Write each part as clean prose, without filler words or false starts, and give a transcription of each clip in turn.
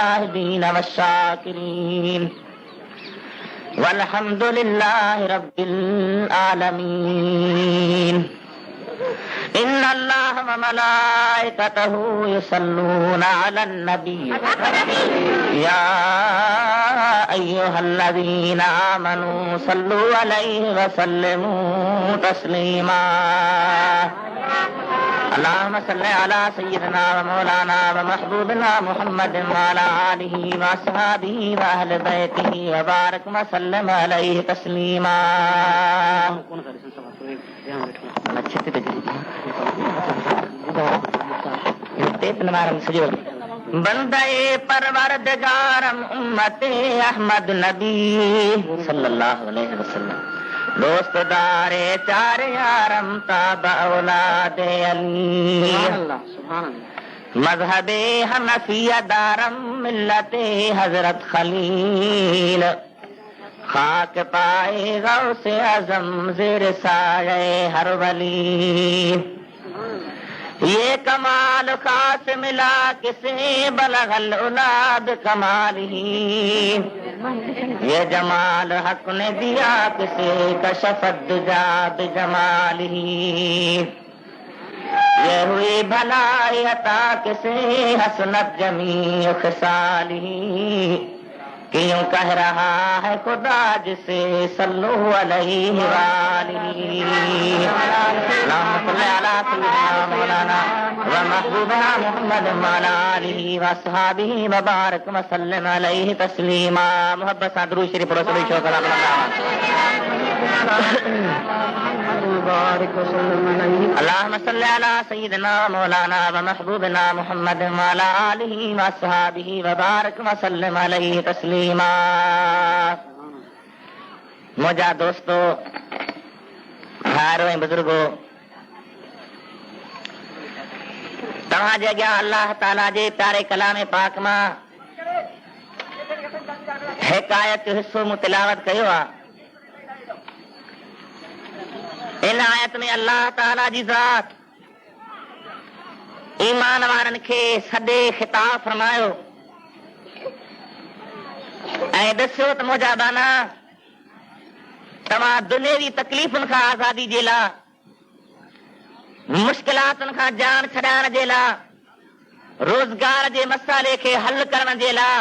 الشاهدين والشاكرين والحمد لله رب العالمين. إن الله وملائكته يصلون على النبي يا أيها الذين آمنوا صلوا عليه وسلموا تسليما. اللهم صل على سيدنا ومولانا ومحبوبنا محمد وعلى آله وأصحابه وأهل بيته وبارك وسلم عليه تسليما. बंदे परवरदिगारम उम्मते अहमद नबी सल्लल्लाहु अलैहि वसल्लम दोस्तदारे चार यारम ताबा औलादे अली मजहबे हनफिया दारम मिल्लते हजरत खलील खाक पाए गौसे आजम ज़ेर साए हर वली. ये कमाल खास मिला किसे बलगल औलाद कमाल ही. ये जमाल हक ने दिया किसे कशफत दुजाद जमाल ही. ये हुई भलाई अता किसे हसनत जमी खसाल ही. क्यों कह रहा है खुदा जिसे सल्लु अलैहि वालिही. मौलाना व महबूबना मोहम्मद वाला आलिही व अस्हाबिही व बारक व सल्लम अलैहि तस्लीमा. मोहब्बत से दुरूद शरीफ पढ़ो. सल्लल्लाहु अलैहि वसल्लम. अल्लाहुम्मा सल्लि अला सय्यिदिना मौलाना व महबूबना मोहम्मद वाला आलिही व अस्हाबिही व बारक व सल्लम अलैहि तस्लीमा. मुझा दोस्तों, भाइयों ऐं बुजुर्गो, तव्हां जे अॻियां अल्लाह ताला जे प्यारे कलाम पाक मां हिकु आयत जो हिस्सो मूं तिलावत कयो आहे. इन आयत में अल्लाह ताला जी ज़ात ईमान वारनि खे सॾे ख़िताब फरमायो ऐं ॾिसो त मुंहिंजा बाना तव्हां दुनियावी तकलीफ़ुनि खां आज़ादी जे लाइ, मुश्किलातुनि खां जान छॾाइण जे लाइ, रोज़गार जे मसाइले खे हल करण जे लाइ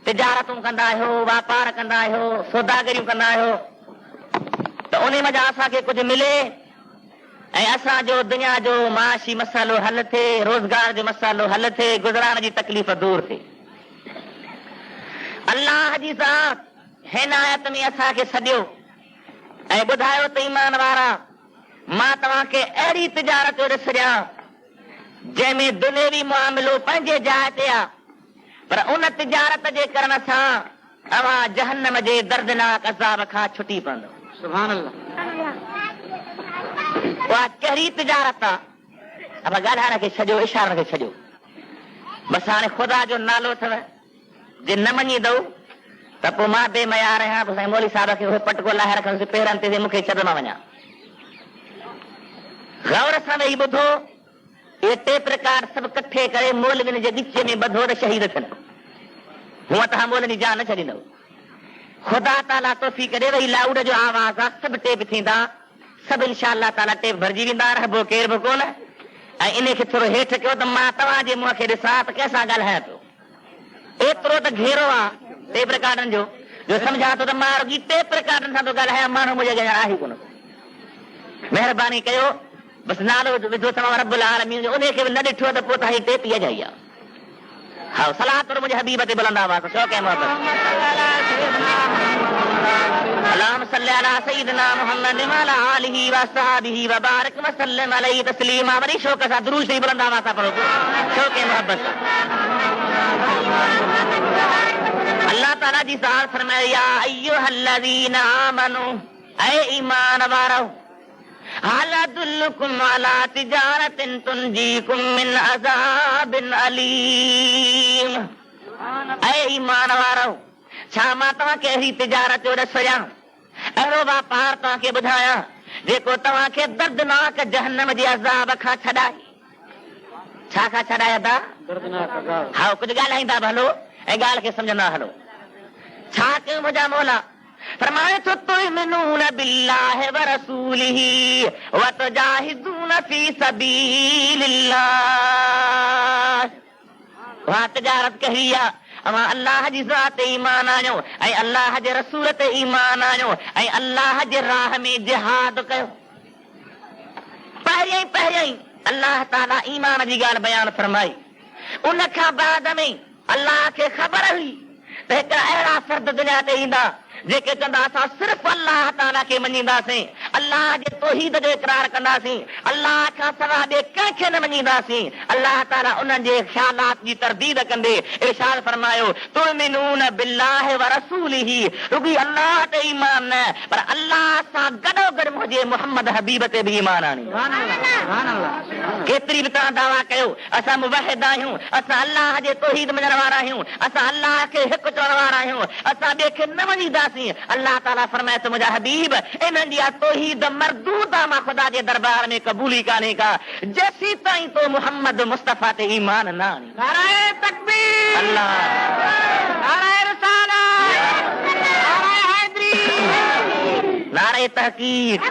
तिजारतूं कंदा आहियो, वापार कंदा आहियो, सौदागरियूं कंदा आहियो त उन मज़ा असांखे कुझु मिले ऐं असांजो दुनिया जो माशी मसाइलो हल थिए, रोज़गार जो मसाइलो हल थिए, गुज़राइण जी तकलीफ़ दूर थिए. अल्लाह जी ज़ात हिन आयत में असांखे सॼो ऐं ॿुधायो त ईमान वारा, मां तव्हांखे अहिड़ी तिजारत ॾिस ॾियां जंहिंमें दुनियावी मुआमिलो पंहिंजे जाइ ते आहे, पर उन तिजारत जे करण सां अवां जहन्नम जे दर्दनाक अज़ाब खां छुटी पवंदो. सुभान अल्लाह. उहा कहिड़ी तिजारत आहे? अब ॻाल्हाइण खे छॾियो, इशारनि खे छॾियो. बसि हाणे ख़ुदा जो नालो अथव, जे न मञींदव त पोइ मां बेमयार आहियां. पोइ मौली साहिब खे उहे पटको लाहे रखंदुसि पेरनि ते, मूंखे छॾ मां वञा. गौर सां वेही ॿुधो. इहे टे प्रकार सभु कठे करे मौलवियुनि जे विच में ॿधो त शहीद थियनि. हूअं तव्हां मौलनि जी जान न छॾींदव. ख़ुदा ताला तौफ़ीक़ ॾे वई लाउड जो आवाज़ आहे, सभु टेप थींदा, सभु इनशा अल्लाह ताला टेप भरिजी वेंदा, रहबो केर बि कोन. ऐं इन खे थोरो हेठि कयो त मां तव्हांजे मुंहं खे ॾिसां त कंहिंसां ॻाल्हायां पियो. एतिरो त घेरो आहे टेप रिकार्डनि जो सम्झां थो त मां रुॻी टेप रिकार्डनि सां थो ॻाल्हायां, माण्हू मुंहिंजे अॻियां आहे कोन. महिरबानी कयो, बसि नालो विधो तव्हां रब्बुल आलमीन जो, उन खे बि न ॾिठो त पोइ तव्हां टेप इहा जाई आहे. हा, सलात पर मुंहिंजे हबीब ते बुलंद आवाज़ शौक़ ऐं मोहब्बत. अल्लाहुम्मा सल्लि अला सय्यिदिना मुहम्मद व अला आलिही व अस्हाबिही व बारिक व सल्लम अलैहि तस्लीमा. वरी शौक़ सां दुरूद शरीफ बुलंद आवाज़ सां पढ़ो, शौक़ ऐं मोहब्बत सां. अल्लाह ताला जी ज़ात फरमाए, या अय्युहल्लज़ीना आमनू, ऐ ईमान वारो, हल अदुल्लुकुम अला तिजारतिन तुनजीकुम मिन अज़ाबिन अलीम. ऐ ईमान वारो, छा मां तव्हांखे अहिड़ी तिजारत जो ॾस ॾियां, अहिड़ो वापार तव्हांखे ॿुधायां जेको तव्हांखे दर्दनाक जहन्नम जे अज़ाब खां छॾाए. छा खां छॾाया था हा कुझु ॻाल्हाईंदा बि हलो ऐं ॻाल्हि खे सम्झंदा हलो। छा कयूं मुंहिंजा मौला फरमाए थो तुमिनून बिल्लाहि व रसूलिही व तुजाहिदून फी सबीलिल्लाह। वहां तिजारत कही आहे अवां अल्लाह जी ज़ात ते ईमान आणियो ऐं अल्लाह जे रसूल ते ईमान आणियो ऐं अल्लाह जे राह में जिहाद कयो। पहिरियों ई अल्लाह ताला ईमान जी ॻाल्हि बयान फरमाई। उन खां बाद में अल्लाह खे ख़बर हुई त हिकिड़ा अहिड़ा फ़र्द दुनिया ते ईंदा जेके चवंदा असां सिर्फ़ु अल्लाह ताला खे मञींदासीं, अल्लाह जे तौहीद जो इक़रार कंदासीं, अल्लाह खां सवाइ ॿिए कंहिंखे न मञींदासीं। अल्लाह ताला उन्हनि जे ख़्यालात जी तरदीद कंदे इरशाद फरमायो तुमिनून बिल्लाहि व रसूलिही, रुॻी अल्लाह ते ईमान न पर अल्लाह सां गॾोगॾु मुंहिंजे मुहम्मद हबीब ते बि ईमान आणी। केतिरी बि तव्हां दावा कयो असां मुवहिद आहियूं, असां अल्लाह जे तौहीद मञण वारा आहियूं, असां अल्लाह खे हिकु चवण वारा आहियूं, असां ॿिए खे न मञींदासीं। अल्लाह ताला फरमाए तो मुंहिंजा हबीब इन्हनि जी तौहीद मरदूद आहे, मां ख़ुदा जे दरबार में क़बूली कान्हे का जेसीं ताईं तो मुहम्मद मुस्तफ़ा ते ईमान न आणी। नारे तकबीर, अल्लाह नारे रिसालत, नारे हैदरी, नारे तहकीक।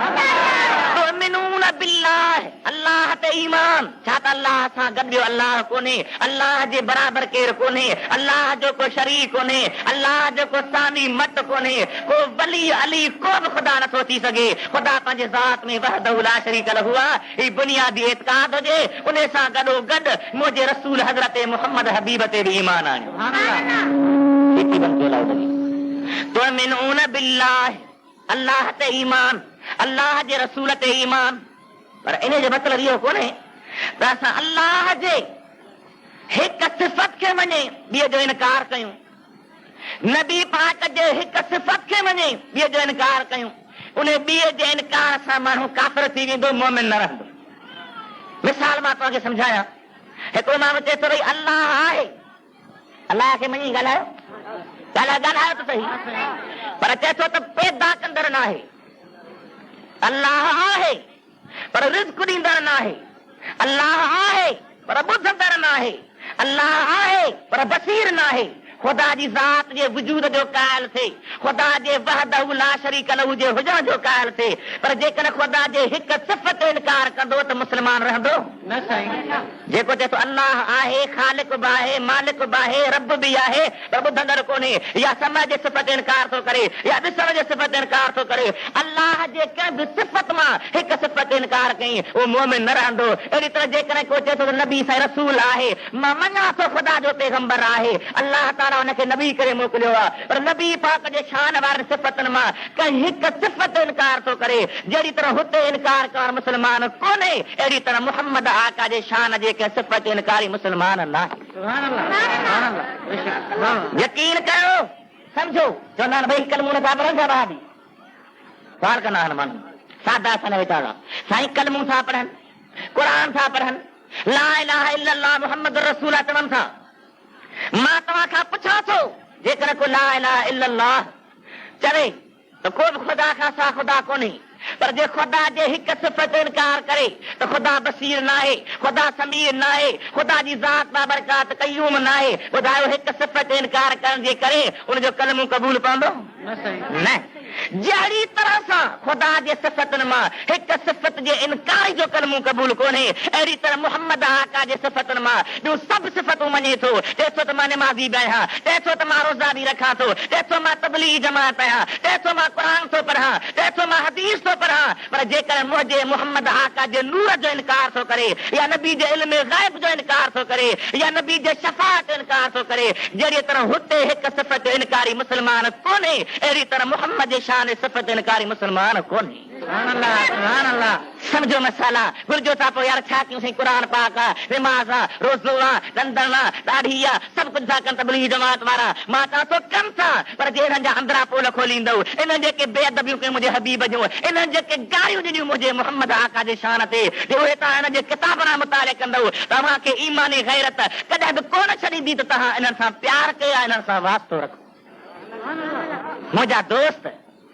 तुमिनून बिल्लाह, अल्लाह ते ईमान। छा त अल्लाह सां गॾु ॿियो अल्लाह कोन्हे, अल्लाह जे बराबरि केरु कोन्हे, अल्लाह जो को शरीक कोन्हे, अल्लाह जो को सानी मट कोन्हे, को वली अली को बि ख़ुदा नथो थी सघे। ख़ुदा पंहिंजे ज़ात में वहदहु ला शरीक लहू आहे। ही बुनियादी एतिक़ाद हुजे उन सां गॾोगॾु मुंहिंजे रसूल हज़रत मुहम्मद हबीब ते बि ईमान आणियो। तुमिनून बिल्लाह, अल्लाह ते ईमान, अल्लाह जे रसूल ते ईमान। पर इन जो मतिलबु इहो कोन्हे त असां अल्लाह जे हिकु सिफ़त खे मञे ॿिए जो इनकार कयूं, नबी पाक जे हिकु सिफ़त खे मञे ॿिए जो इनकार कयूं। उन ॿिए जे इनकार सां माण्हू काफ़िर थी वेंदो, मोमिन न रहंदो। मिसाल मां तव्हांखे सम्झायां। हिकिड़ो माण्हू चए थो भई अल्लाह आहे, अल्लाह खे मञी ॻाल्हायो ॻाल्हायो त सही, पर चए थो त पैदा कंदड़ न आहे। अल्लाह आहे पर रिज़्क़ ॾींदड़ न आहे, अल्लाह आहे पर ॿुधंदड़ न आहे, अल्लाह आहे पर बसीर न आहे। ख़ुदा जी ज़ात जे वजूद जो क़ाइल थिए, ख़ुदा जे वहदहु ला शरीक लहू जे हुजण जो क़ाइल थिए, पर जेकॾहिं ख़ुदा जे हिकु सिफ़त जो इनकार कंदो त मुस्लमान रहंदो न। साईं जेको चए थो अल्लाह आहे, ख़ालिक बि आहे, मालिक बि आहे, रब बि आहे पर ॿुधंदड़ कोन्हे, या समय जे सिफ़त जो इनकार थो करे, या ॾिसण जे सिफ़त जो इनकार थो करे, अल्लाह जे कंहिं बि सिफ़त मां हिकु सिफ़त जो इनकार कई उहो मोमिन न रहंदो। अहिड़ी तरह जेकॾहिं को चए थो त नबी साईं रसूल आहे, मां मञा थो ख़ुदा जो पैगंबर आहे, अल्लाह ताला उनखे नबी करे मोकिलियो आहे, पर नबी पाक जे शान वारनि सिफ़तनि मां कंहिं हिकु सिफ़त इनकार थो करे, जहिड़ी तरह हुते इनकार करण मुस्लमान कोन्हे अहिड़ी तरह मुहम्मद आका जे शान जे कंहिं सिफ़त इनकारी मुस्लमान न आहे। यकीन कयो, सम्झो। चवंदा आहिनि भई कलमूं नथा पढ़नि छा भाभी? सवाल कंदा आहिनि माण्हू सादा असांजा वीचारा, साईं कलमूं था पढ़नि, क़ुरान था पढ़नि, ला इलाहा इल्लल्लाह मुहम्मद रसूल चवनि था। मां तव्हां खां पुछां थो जेकॾहिं को ला इलाहा इल्लल्लाह चवे त को बि ख़ुदा खां सा ख़ुदा कोन्हे, पर जे ख़ुदा जे हिकु सिफ़त इनकार करे त ख़ुदा बसीर न आहे, ख़ुदा समीर न आहे, ख़ुदा जी ज़ात बाबरकात क़य्यूम न आहे। ॿुधायो हिकु सिफ़त इनकार करण जे करे उनजो कलमो क़बूल पवंदो न। जहिड़ी तरह सां ख़ुदा जे सिफ़तनि मां हिकु सिफ़त जे इनकार जो कलमो क़बूल कोन्हे, अहिड़ी तरह मुहम्मद आका जे सिफ़तनि मां ॿियूं सभु सिफ़तूं मञे थो। चए थो त मां निमाज़ी बि आहियां, चए थो त मां रोज़ा बि रखां थो, चए थो मां तबलीग जमात आहियां, चए थो मां क़ुरान थो पढ़ां, चए थो मां हदीस थो पढ़ां, पर जेकॾहिं मुंहिंजे मुहम्मद आका जे नूर जो इनकार थो करे, या नबी जे इल्म ग़ैब जो इनकार थो करे, या नबी जे शफ़ाअत जो इनकार थो करे, जहिड़ी तरह हुते हिकु सिफ़त जो इनकारी मुस्लमान कोन्हे अहिड़ी तरह मुहम्मद जे शान सिफ़त इनकारी मुस्लमान कोन्हे। समझो मसाला घुर्जो था पोइ यार छा कयूं? साईं क़ुरान पाक आहे, निमाज़ आहे, रोज़ो आहे, रंधण आहे, ॾाढी आहे, सभु कुझु था कनि तबलीग जमात वारा। मां तव्हां तो कनि था, पर जे हिननि जा अंदरा पोल खोलींदव, इन्हनि जेके बेअदबियूं कयूं मुंहिंजे हबीब जूं, इन्हनि जेके गारियूं ॾिनियूं मुंहिंजे मुहम्मद आका जे शान ते, उहे तव्हां हिन जे किताबनि मुताले कंदव, तव्हांखे ईमानी गैरत कॾहिं बि कोन छॾींदी त तव्हां इन्हनि सां प्यार कयो, इन्हनि सां वास्तो रखो। मुंहिंजा दोस्त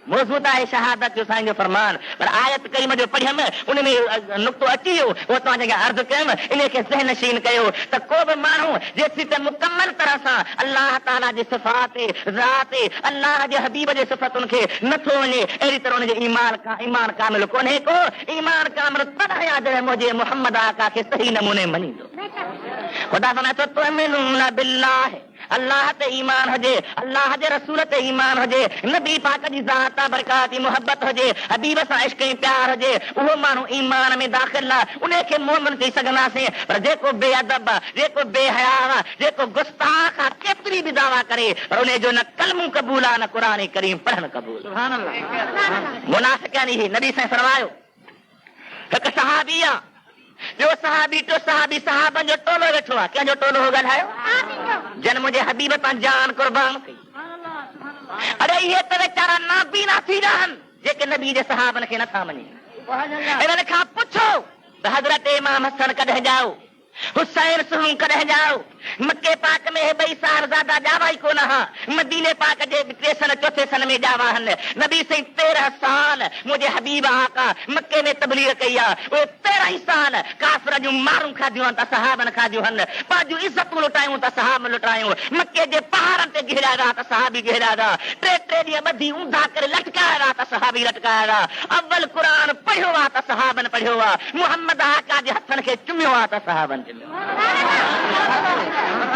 मौजूद है शहादत जो साईं जो फरमान पर आयत कई जो पढ़ियमि उन में नुक्तो अची वियो वो तव्हांजे अॻियां अर्ज़ु कयुमि इन खे ज़हन नशीन कयो त को बि माण्हू जेसीं त मुकमल तरह सां अल्लाह ताला जी सिफ़ात ज़ात अल्लाह जे हबीब जे सिफ़तुनि खे नथो वञे अहिड़ी तरह हुनजो ईमान कामिल कोन्हे को ईमान कामिल तॾहिं आहे जॾहिं मुंहिंजे मोहम्मद आका खे सही नमूने मञींदो ख़ुदा फरमाए थो तुमिनून बिल्लाह अल्लाह ते ईमान हुजे अल्लाह जे रसूल ते ईमान हुजे नबी पाक जी ज़ात बरकात मोहब्बत हुजे हबीब सां इश्क ऐं प्यार हुजे उहो माण्हू ईमान में दाख़िल आहे उन खे मोमिन चई सघंदासीं पर जेको बेअदब आहे जेको बेहया आहे जेको गुस्ताख आहे केतिरी बि दावा करे पर उन जो न कलमू क़बूल आहे न क़ुरान करीम पढ़ण क़बूल सुभान अल्लाह मुनाफ़िक़ानी ही नबी साईं फरमायो हिकु सहाबी आहे ॿियो सहाबी टियों सहाबी सहाबनि जो टोलो वेठो आहे कंहिंजो टोलो हो ॻाल्हायो जन मुंहिंजे हबीब तां जान कुर्बान कई अरे इहे त वीचारा नाबीना थी रहनि जेके नबी जे सहाबनि खे नथा मञनि इन्हनि खां पुछो त हज़रत इमाम हसन कॾहिं ॼाओ हुसैन सुहूं कॾहिं ॼाओ मके पाक में हे ॿई साहबज़ादा ॼावा ई कोन हा मदीने पाक जे टे सन चौथे सन में ॼावा आहिनि नबी साईं 13 साल मुंहिंजे हबीब आका मके में तबलीग कई आहे उहे 13 साल काफ़िर जूं मारूं खाधियूं आहिनि त सहाबनि खाधियूं आहिनि पंहिंजूं इज़तूं लुटायूं त सहाब लुटायूं मके जे पहाड़नि ते घेरिया रहा त सहाबी घेरिया रहा टे ॾींहं ॿधी ऊंधा करे लटकाया रहा त सहाबी लटकाया रहा अव्वल क़ुरान पढ़ियो आहे त सहाबनि पढ़ियो आहे मुहम्मद आका जे हथनि खे चुमियो आहे त सहाबनि चुमियो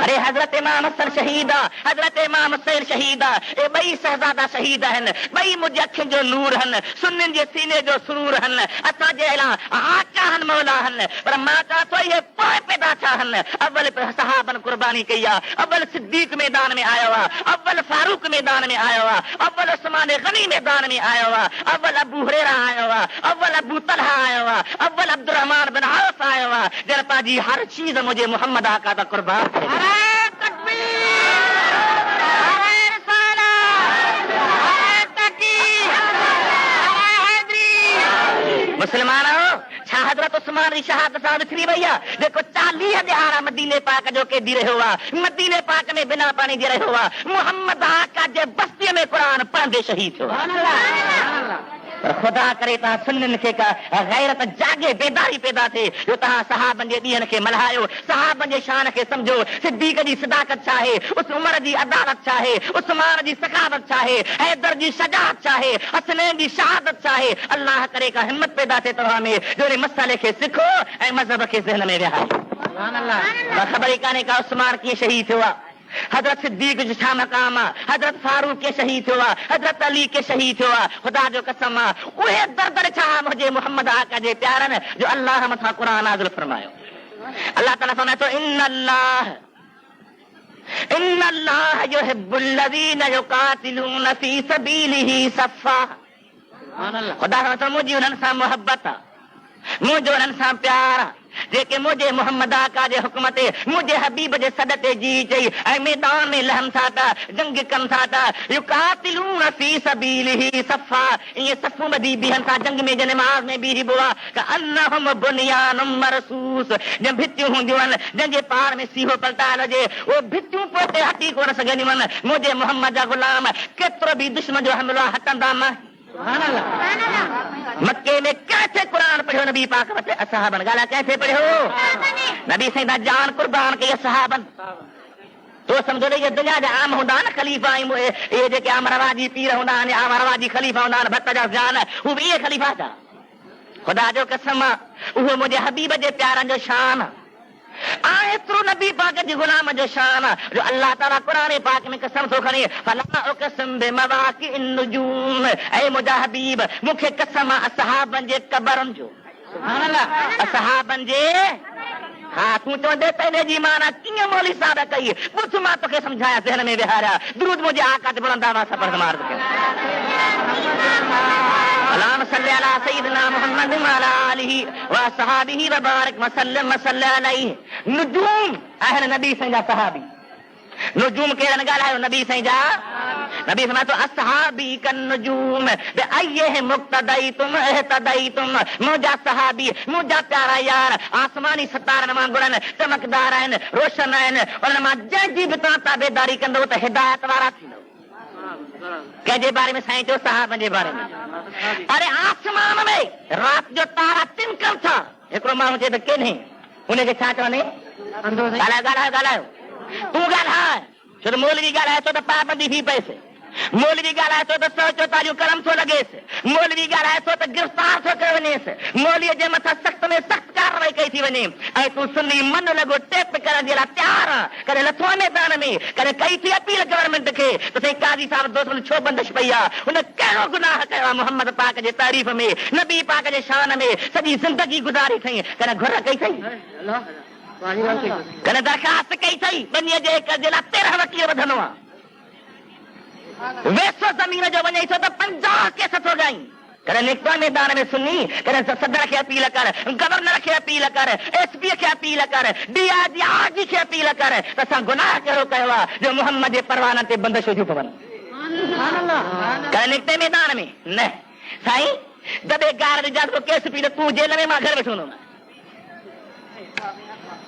अरे हज़रत इमाम हसन शहीद आहे हज़रत इमाम हुसैन शहीद आहे ए ॿई शहज़ादा शहीद आहिनि ॿई मुंहिंजे अखियुनि जो नूर आहिनि सुन्नियुनि जे सीने जो सुरूर आहिनि असांजे आका आहिनि मौला आहिनि पर मां चवां थो इहे पोइ पैदा थिया आहिनि अव्वल सहाबनि कुर्बानी कई आहे अव्वल सिद्दीक़ मैदान में आयो आहे अव्वल फारूक मैदान में आयो आहे अव्वल उस्मान गनी मैदान में आयो आहे अव्वल अबू हुरैरा आयो आहे अव्वल अबू तलहा आयो आहे अव्वल अब्दुर्रहमान बिन औफ आयो आहे जन पंहिंजी हर चीज़ मुंहिंजे मोहम्मद आका ता कुर्बान करे मुसलमानो छा हज़रत उस्मान जी शहादत सां थिरी वई आहे जेको 40 ॾियारा मदीने पाक जो केदी रहियो आहे मदीने पाक में बिना पाणी जे रहियो आहे मुहम्मद आका जे बस्तीअ में क़ुरान पढ़ंदे शहीद थियो पर ख़ुदा करे तव्हां सुन्नियुनि खे का गैरत जागे बेदारी पैदा थिए जो तव्हां सहाबनि जे ॾींहंनि खे मल्हायो सहाबनि जे शान खे सम्झो सिद्दीक़ जी सदाकत छा आहे उस उमर जी अदालत छा आहे उस्मान जी सखावत छा आहे हैदर जी शजाअत छा आहे हसनैन जी शहादत छा आहे अल्लाह करे का हिम्मत पैदा थिए तव्हां में जो इन मसइले खे सिखो ऐं मज़हब खे ज़हन में विहारो सुभान अल्लाह ख़बर ई कान्हे का उस्मान कीअं शहीद थियो आहे हज़रत सिद्दीक़ जो छा मक़ाम आहे हज़रत फारूक के शहीद थियो आहे हज़रत अली के शहीद थियो आहे ख़ुदा जो कसम आहे उहे दर्द छा मुंहिंजे मोहम्मद आका जे प्यारनि जो अल्लाह मथां क़ुरान नाज़िल फरमायो अल्लाह ताला फरमाए थो इन्न अल्लाह युहिब्बुल लज़ीना युक़ातिलूना फ़ी सबीलिही सफ़ा ख़ुदा फरमाए थो मुंहिंजी उन्हनि सां मुहबत आहे मुंहिंजो उन्हनि सां प्यार आहे जेके मुंहिंजे मोहम्मद आका जे हुक्म ते मुंहिंजे हबीब जे सॾ ते जी चई ऐं मैदान में लहनि था त जंग कनि था त युक़ातिलूना फ़ी सबीलिही सफ़ा ईअं सफ़ूं ॿधी बीहनि था जंग में नमाज़ में बीहबो आहे कअन्नहुम बुनियानुम मरसूस जंहिं भितियूं हूंदियूं आहिनि जंहिंजे पार में सीहो पलटायल हुजे उहे भितियूं पोइ हटी कोन सघंदियूं आहिनि मुंहिंजे मोहम्मद जा ग़ुलाम केतिरो बि दुश्मन जो हमिलो हटंदा न मक्के में कैसे कुरान पढ़ियो नबी पाक वटि असहाबन ॻाल्हाए कैसे पढ़ियो नबी साईं दा जान कुर्बान कई असहाबन तो समझो ये दुनिया जा आम हूंदा न ख़लीफ़ा ये जेके अमरवाजी पीर हूंदा आहिनि अमरवाजी ख़लीफ़ा हूंदा आहिनि भक्त जा जान हू बि इहे ख़लीफ़ा था ख़ुदा जो कसम उहो मुंहिंजे हबीब जे प्यारनि जो शान एतिरो नबी पाक जे ग़ुलाम जो शान जो अल्लाह ताला क़ुरान पाक में कसम थो खणे फला उक़सिम बिमवाक़िअन नुजूम ऐ मुंहिंजा हबीब मूंखे कसम असहाबनि जे क़बरनि जो सुभान अल्लाह असहाबनि जे हा तूं चवंदे पहले जी माना कीअं मौली साहब कई पुछ मां तोखे सम्झाया ज़हन में विहारिया दुरूद मुंहिंजे आका ते बुलंद आवाज़ सां पढ़ मार अल्लाहुम्मा सल्ली अला सय्यिदिना मुहम्मद व अला आलिहि व असहाबिहि व बारिक व सल्लम व सल्ली अलैहि नुजूम आहिनि नबी साईं जा सहाबी नुजूम केरनि ॻाल्हायो नबी साईं जा नबी फरमाए थो असहाबी कन नुजूम बिअय्यिहिम मुक़्तदैतुम इह्तदैतुम मुंहिंजा सहाबी मुंहिंजा प्यारा यार आसमानी सितारनि वांगुरु आहिनि चमकदार आहिनि रोशन आहिनि उन्हनि मां जंहिंजी बि तव्हां ताबेदारी कंदो त हिदायत वारा थींदो कंहिंजे बारे में साईं चयो साहब जे बारे में। अरे आसमान में रात जो तारा तिनकनि था, हिकिड़ो माण्हू चए त केने, उनखे छा चवंदे? ॻाल्हायो तूं ॻाल्हाए, छो त मौलवी ॻाल्हाए थो त पाबंदी थी पएसि, मौलवी ॻाल्हाए थो त 144 कलम थो लॻेसि, मौलवी ॻाल्हाए थो त गिरफ़्तार थो कयो वञेसि, मौलवीअ जे मथां सख़्त में सख़्त कार्रवाई कई थी वञे। ऐं तूं सुन्नी मन लॻो टेप करण जे लाइ तयार आहे, कॾहिं लथो आहे मैदान में, कॾहिं कई थी अपील गवर्नमेंट खे त साईं काज़ी साहिब दोस्त छो बंदिश पई आहे, हुन कहिड़ो गुनाह कयो आहे मोहम्मद पाक जे तारीफ़ में, नबी पाक जे शान में सॼी ज़िंदगी गुज़ारी अथई, कॾहिं घुर कई अथई, कॾहिं दरख़्वास्त कई अथई बनीअ जे कर जे लाइ 13 वकील वधंदो आहे, वेसो ज़मीन जो वञे थो त 50 केस थो ॻाई, कॾहिं निकितो मैदान में सुनी, कॾहिं सदर खे अपील कर, गवर्नर खे अपील कर, एसपी खे अपील कर, DIG खे अपील कर त असां गुनाह कहिड़ो कयो आहे जो मोहम्मद जे परवान ते बंदिशूं थियूं पवनि। कॾहिं निकिते मैदान में न साईं दॿे गार जा केस पी त तूं जेल में, मां घर वेठो हूंदो।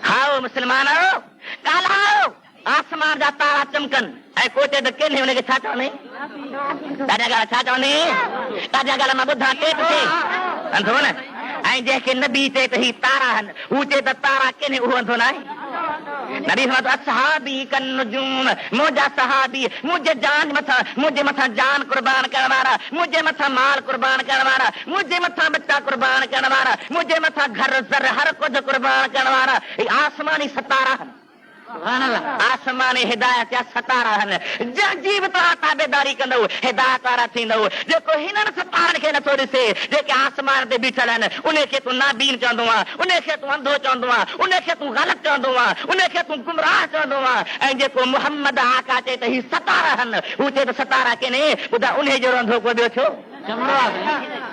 खाओ मुस्लमान ॻाल्हायो, आसमान जा तारा चमकनि ऐं कोटे त केने, हुनखे छा चवंदे? ताज़ा ॻाल्हि छा चवंदे? ताज़ा ॻाल्हि मां ॿुधां टेप ते अंधो न। ऐं जंहिंखे नबी चए त ही तारा आहिनि, हू चए त तारा केने, उहो अंधो न आहे। नबी फरमातो असहाबी कन नुजूम, मुंहिंजा सहाबी मुंहिंजे मथां जान कुर्बान करण वारा, मुंहिंजे मथां माल कुर्बान करण वारा, मुंहिंजे मथां बच्चा कुर्बान करण वारा, मुंहिंजे मथां घर ज़र हर कुझु कुर्बान करण वारा आसमानी सतारा आहिनि, आसमानी हिदायत जा सतारा आहिनि। जंहिंजी बि तव्हां ताबेदारी कंदव हिदायत वारा थींदव। जेको हिननि सतारनि खे नथो ॾिसे, जेके आसमान ते बीठल आहिनि, उनखे तूं नाबीन चवंदो आहे, उनखे तूं अंधो चवंदो आहे, उनखे तूं ग़लति चवंदो आहे, उनखे तूं गुमराह चवंदो आहे। ऐं जेको मोहम्मद आका चए त ही सतारा आहिनि, हू चए त सतारा केने, ॿुधा उन जहिड़ो अंधो को ॿियो छो?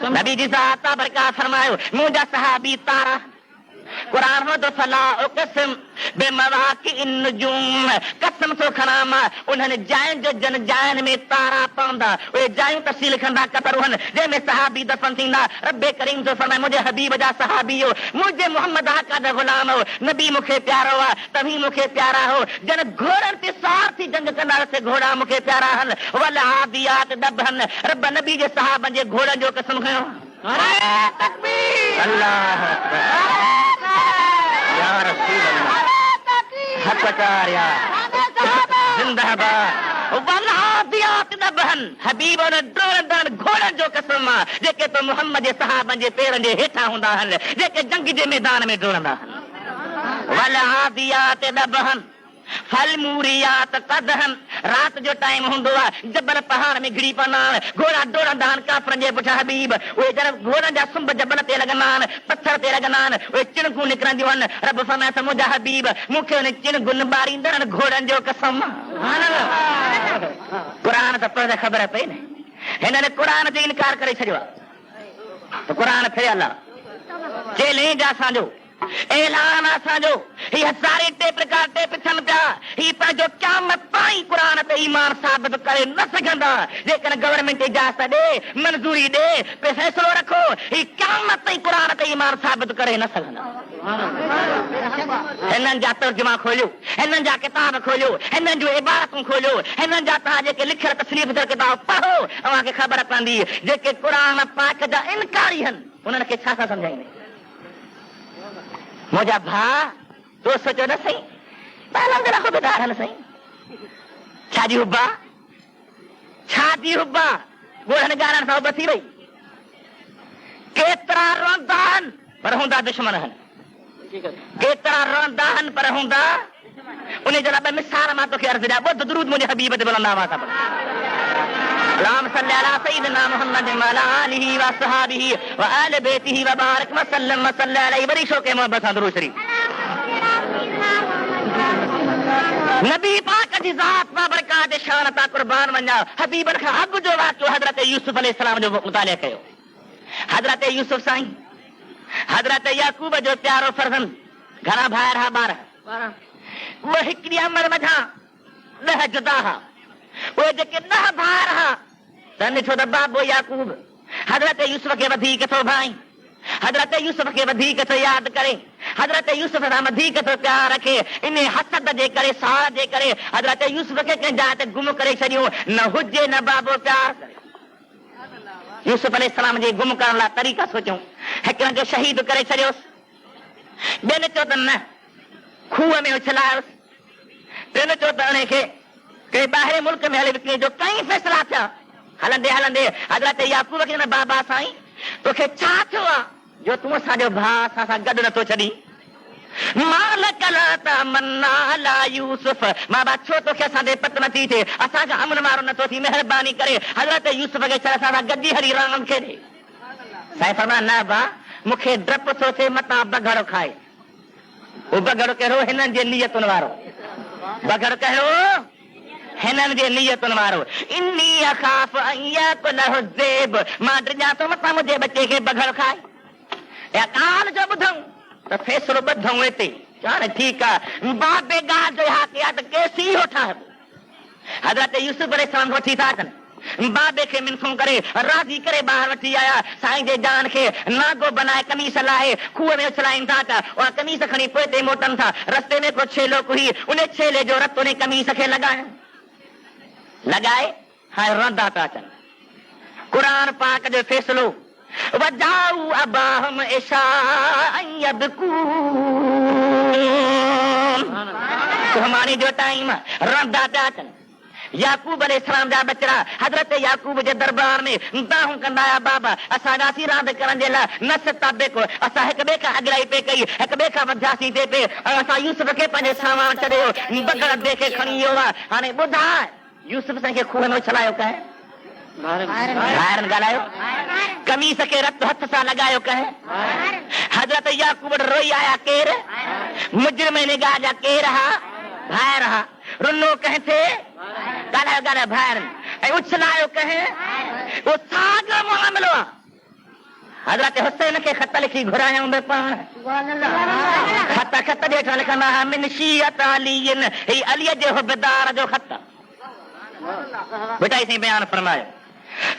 नबी जी साहब बरकात फरमायो, मुंहिंजा सहाबी तारा कुरान हो तो फला उक़सम बेमवाक़िअन नुजूम, कसम थो खणां मां उन्हनि जायुनि जो जन जायुनि में तारा पवंदा, उहे जायूं तफ़सील लिखंदा कतर हुअनि जंहिंमें सहाबी दफ़न थींदा। रब्बे करीम जो फरमाए, मुंहिंजे हबीब जा सहाबी हो, मुंहिंजे मोहम्मद आका जा ग़ुलाम हो, नबी मूंखे प्यारो आहे, तव्हीं मूंखे प्यारा हो, जन घोड़नि ते सवार थी जंग कंदासीं, घोड़ा मूंखे प्यारा आहिनि। वल आदियात दबहन, रब नबी जे सहाबनि जे घोड़नि जो कसम खयो। अल्लाह या रसूल अल्लाह, हक़दार या जिंदाबाद। वलादियात दबहन, हबीब और डोड़ंदड़ घोड़नि जो कसम आहे, जेके तो मोहम्मद जे सहाबनि जे पेरनि जे हेठां हूंदा आहिनि, जेके जंग जे मैदान में डोड़ंदा आहिनि। वलादियात दबहन फल मूरियात कदहन, रात जो टाइम हूंदो आहे, जबल पहाड़ में घिरी पवंदा आहिनि, घोड़ा डोड़ंदा आहिनि काफ़रनि जे पुठियां हबीब, उहे जन घोड़नि जा सुंभ जबल ते लॻंदा आहिनि, पथर ते लॻंदा आहिनि, उहे चिणगूं निकिरंदियूं आहिनि। रब फरमाए त मुंहिंजा हबीब मूंखे उन चिणगुनि ॿारींदड़ घोड़नि जो कसम। क़ुरान त पढ़ ख़बर पई न, हिननि क़ुरान जो इनकार करे छॾियो आहे। त क़ुरान थियल आहे, चैलेंज असांजो, ऐलान असांजो, ही हज़ारे टेप रिकॉर्ड टेप थियनि पिया, ही पंहिंजो क़यामत ताईं क़ुरान ते ईमान साबित करे न सघंदा। जेकॾहिं गवर्नमेंट इजाज़त ॾे, मंज़ूरी ॾे, फ़ैसिलो रखो, ही क़यामत ताईं क़ुरान ते ईमान साबित करे न सघंदा। हिननि जा तर्जुमा खोलियो, हिननि जा किताब खोलियो, हिननि जूं इबारतूं खोलियो, हिननि जा तव्हां जेके लिखियल तसनीफ़ जा किताब पढ़ो, तव्हांखे ख़बर पवंदी जेके क़ुरान पाक जा इनकारी आहिनि उन्हनि खे छा था सम्झाईंदे। मुंहिंजा भाउ तो सोचो न सही, ख़ुददार न सही, छाजी हुबा, छाजी हुबा, ॻोढ़नि ॻाढ़नि सां बसी वई। केतिरा रहंदा आहिनि पर हूंदा दुश्मन आहिनि, केतिरा रहंदा आहिनि पर हूंदा। उन जे लाइ मिसाल मां तोखे अर्ज़ ॾियां, ॿुध दुरूद मुंहिंजे हबीब ते बुलंद आवाज़ सां पढ़। اللهم صل على سيدنا محمد وعلى آله وصحبه وآل بيته وبارك وسلم وصلى عليه बड़ी शौक़ मोहब्बत सां दुरूद शरीफ। नबी पाक जी ज़ात बाबरकात शान ता कुर्बान वञा। हबीबन खां अॻु जो वाक़ियो हज़रत यूसुफ अलैहिस्सलाम जो मुतालिया कयो। हज़रत यूसुफ साईं, हज़रत याकूब जो प्यारो फर्ज़ंद, घणा भाइर हा? 12। उहे हिकिड़ी अमर मझां 10 जुदा हा। उहे जेके 10 भाइर हा त ॾिठो त बाबो याकूब हज़रत यूसुफ खे वधीक थो भाई, हज़रत यूसुफ खे वधीक थो यादि करे, हजरत यूसुफ सां वधीक थो प्यार रखे। इन हसद जे करे, साह जे करे हजरत यूसुफ खे कंहिं जाइ ते गुम करे छॾियो। न हुजे न बाबो प्यार करे। यूसुफ अलैहिस्सलाम जे गुम करण लाइ तरीक़ा सोचियूं। हिकिड़े जो शहीद करे छॾियोसि, ॿियनि चयो त न खूह में उछलायोसि, टिनि चयो त उन खे कंहिं ॿाहिरि मुल्क में हली विकिणे जो। कई फ़ैसिला थिया। हलंदे हलंदे हज़रत याकूब खे न बाबा साईं तोखे छा थियो आहे जो तूं असांजो भाउ असां सां गॾु नथो छॾी? यूसुफ बाबा छो तोखे असांजे पत नथी थिए, असांजो अमन वारो नथो थी? महिरबानी करे हज़रत यूसुफ खे छा असां सां गॾी हली राम खे ॾे। साईं फरमाया न बा मूंखे डपु थो थिए मतां बगड़ खाए। उहो बगड़ कहिड़ो? हिननि जे नियतुनि वारो बगड़ कहिड़ो? हिननि जे नियतुनि वारो। इन्नी अखाफ अन याकुलहु ज़ेब, मां डिॼां थो मतां मुंहिंजे बचे खे बगड़ खाए। या काल जो ॿुधऊं त फ़ैसिलो ॿधऊं हिते। हाणे ठीकु आहे बाबे ॻाल्हि जो हा कया त केसी हो ठाहिबो। हज़रत यूसुफ अलैहिस्सलाम वठी था अचनि, बाबे खे मिनसूं करे राज़ी करे ॿाहिरि वठी आया। साईं जे जान खे नागो बनाए कमीस लाहे खूह में उछलाइनि था त उहा कमीस खणी पोइ ते मोटनि था। रस्ते में को छेलो हुई, उन छेले जो रत उन कमीस खे लॻाए हाणे रंधा था अचनि। क़ुरान पाक जो फ़ैसिलो वजाऊ अबाहम इशाअन यबकून, सुहमानी जो टाइम रंधा था अचनि। याकूब अलैहिस्सलाम जा बचड़ा हज़रत याकूब जे दरबार में दाहूं कंदा आया, बाबा असां रासी रांदि करण जे लाइ न सिताबे को असां हिक ॿिए खां अॻिराई पे कई, हिक ॿिए खां वधियासीं थिए पे, असां यूसुफ खे पंहिंजे सामान छॾियो, बगड़ ॿिए खे खणी वियो आहे। हाणे ॿुधाए यूसुफ साईं खे खूह में उछलायो कंहिं? ॿाहिरि ॻाल्हायो। कमीस खे रत हथ सां लॻायो कंहिं? हज़रत याकूब रोई आया, केरु मुजरिम इन ॻाल्हि जा केरु हा? ॿाहिरि हा। रुनो कंहिं थे? ॻाल्हायो ॻाल्हायो ॿाहिरि। ऐं उछलायो कंहिं? उहो साॻियो मामिलो आहे। हज़रत हुसैन खे ख़त लिखी घुरायूं पाण, ख़त ॾेठा लिखंदा हुआ मिन शीअत अलीइन, ही अलीअ जे हुबदार जो ख़त। बेटा साईं बयान फरमायो,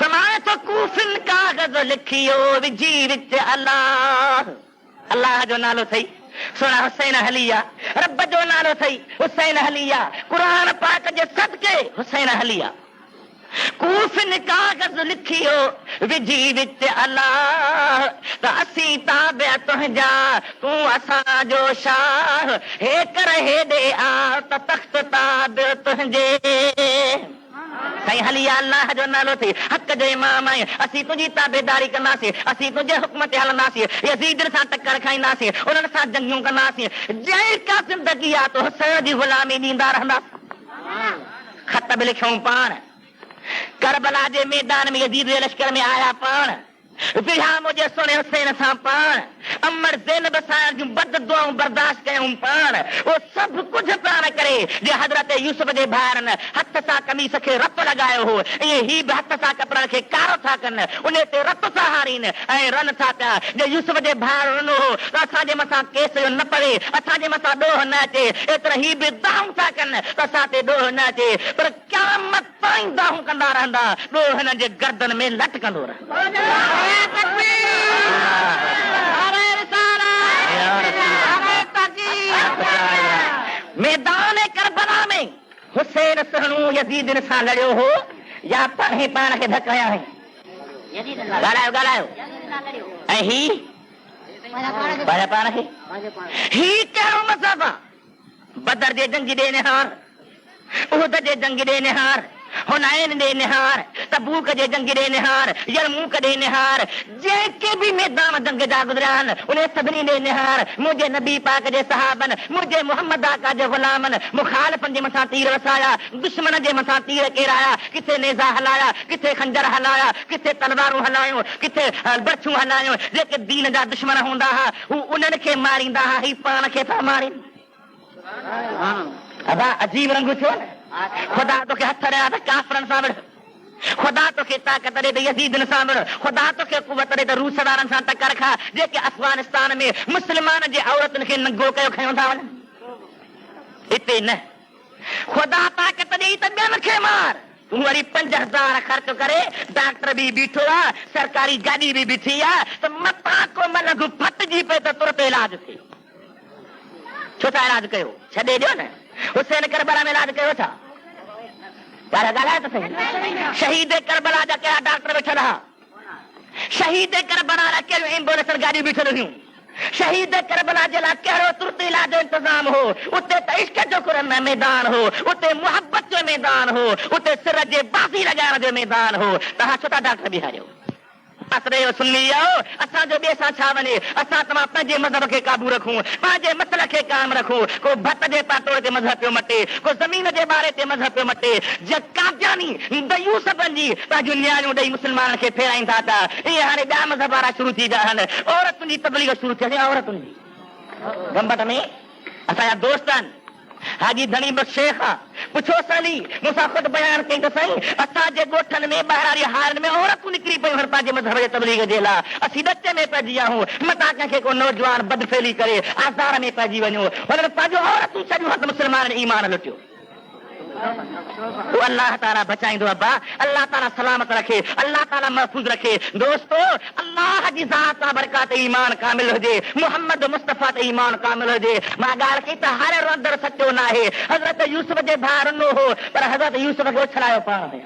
फरमाए तो कूफिन कागज़ लिखियो विझी विच अल्लाह, अल्लाह जो नालो अथई, सोना हुसैन हली आहे। रब जो नालो अथई, हुसैन हली आहे। क़ुरान पाक जे सदके हुसैन हली आहे। कूफिन कागज़ लिखियो विझी विच अल्लाह, त असीं ताबे तुंहिंजा तूं असांजो शाह, हे कर हेॾे आ त तख़्त ताबे तुंहिंजे। साईं हली अल्लाह जो नालो थी, हक़ जो इमाम आहे, असीं तुंहिंजी ताबेदारी कंदासीं, असीं तुंहिंजे हुक्म ते हलंदासीं, यज़ीद सां टकर खाईंदासीं, उन्हनि सां जंगियूं कंदासीं, जेका ज़िंदगी आहे तो हुसैन जी ग़ुलामी ॾींदा रहंदासीं। ख़त बि लिखियूं पाण, करबला जे मैदान में यज़ीद जे लश्कर में आया पाण, बिहा मुंहिंजे सुहिणे हुसैन सां पाण, अमर ज़ैनब सां जूं बद दुआऊं बर्दाश्त कयूं पाण। उहो सभु कुझु पाण करे जे हज़रत यूसुफ जे भाउरनि हथ सां कमीस खे रत लॻायो हो, ईअं ही बि हथ सां कपिड़नि खे कारो था कनि, उन ते रत था हारीनि ऐं रन था पिया। जे यूसुफ जे भाउर रुनो हो त असांजे मथां केस जो न पवे, असांजे मथां ॾोह न अचे, एतिरा ही बि दाहूं था कनि त असां ते ॾोह न अचे, पर क़यामत ताईं दाहूं कंदा रहंदा, ॾोह हिननि जे गर्दन में लटकंदो रहंदो। मैदान करबला में हुसैन सहणू यज़ीद सां लड़ियो हो या पाण पाण खे धकाया है? ॻाल्हायो ॻाल्हायो। ऐं ही पाण खे ही कहिड़ो मज़हब आहे? बदर जे जंगी ॾे निहार, उहद जे जंगी ॾे निहार, हुनैन ॾे निहार, तबूक जे जंगी ॾे निहार, यरमूक ॾे निहार, जेके बि मैदान जंग जा गुज़रिया आहिनि उन सभिनी ॾे निहार। मुंहिंजे नबी पाक जे सहाबनि, मुंहिंजे मोहम्मद आका जे ग़ुलामनि मुखालिफ़नि जे मथां तीर वसाया, दुश्मन जे मथां तीर केराया, किथे नेज़ा हलाया, किथे खंजर हलाया, किथे तलवारूं हलायूं, किथे बरछूं हलायूं। जेके दीन जा दुश्मन हूंदा हुआ हू उन्हनि खे मारींदा हुआ, ही पाण खे था मारीनि। अदा अजीब रंग थियो न। खुदा तोखे हथ ॾिया त काफ़रनि सां विढ़, खुदा तोखे ताक़त ॾे त यज़ीदनि सां विढ़, खुदा तोखे कुवत ॾे त रूस वारनि सां टकर खा, जेके अफ़गानिस्तान में मुस्लमान जे औरतुनि खे नंगो कयो खयूं था वञनि। हिते न, खुदा ताक़त ॾेई त ॿियनि खे मार, तूं वरी 5000 ख़र्च करे, डॉक्टर बि बीठो आहे, सरकारी गाॾी बि बीठी आहे, त मथां को मलंग फटिजी पए त तुरत इलाज थिए। छो था इलाज कयो छॾे ॾियो न हुसैन करबला में इलाज कयो था यार ॻाल्हाए त सही शहीद करबला जा कहिड़ा डॉक्टर वेठल हुआ शहीद करबला लाइ कहिड़ियूं एम्बुलेंस गाॾियूं बीठल हुयूं शहीद करबला जे लाइ कहिड़ो तुर्त इलाज जो इंतजाम हो उते त इश्क जो कुरन मैदान हो उते मुहबत जो मैदान हो उते सिर जे बाज़ी लॻाइण जो मैदान हो तव्हां छो था डॉक्टर बीहारियो असरे सुन्नी आहियो असांजो ॿिए सां छा वञे असां तव्हां पंहिंजे मज़हब खे क़ाबू रखूं पंहिंजे मसल खे क़ाइम रखूं को भत जे पाटोड़ ते मज़हब पियो मटे को ज़मीन जे बारे ते मज़हब पियो मटे कादियानी यूसुफनि जी पंहिंजूं न्याणियूं ॾेई मुस्लमाननि खे फेराईंदा था ईअं हाणे ॿिया मज़हब वारा शुरू थी विया आहिनि औरतुनि जी तबलीग शुरू थी आहे औरतुनि जी गंबट में असांजा दोस्त आहिनि हाजी धनी बस शेख आहे पुछो सली मूंसां ख़ुदि बयान कई त साईं असांजे ॻोठनि में ॿाहिरारी हारनि में औरतूं निकिरी पयूं आहिनि पंहिंजे मज़हब जे तबलीग जे लाइ असीं ॾचे में पइजी विया आहियूं मता कंहिंखे को नौजवान बदफेली करे आज़ार में पइजी वञो हुननि पंहिंजो औरतूं छॾियूं हथ मुस्लमाननि ईमान लुटियो अल्लाह ताला बचाईंदो अब्बा अल्लाह ताला सलामत रखे अल्लाह ताला महफूज रखे दोस्तो अल्लाह जी ज़ात सां बरकत ईमान कामिल हुजे मोहम्मद मुस्तफ़ा ते ईमान कामिल हुजे मां ॻाल्हि कई त हर रंदड़ सचो न आहे हज़रत यूसुफ जे भाउ रुनो हो पर हज़रत यूसुफ खे उछलायो पाण में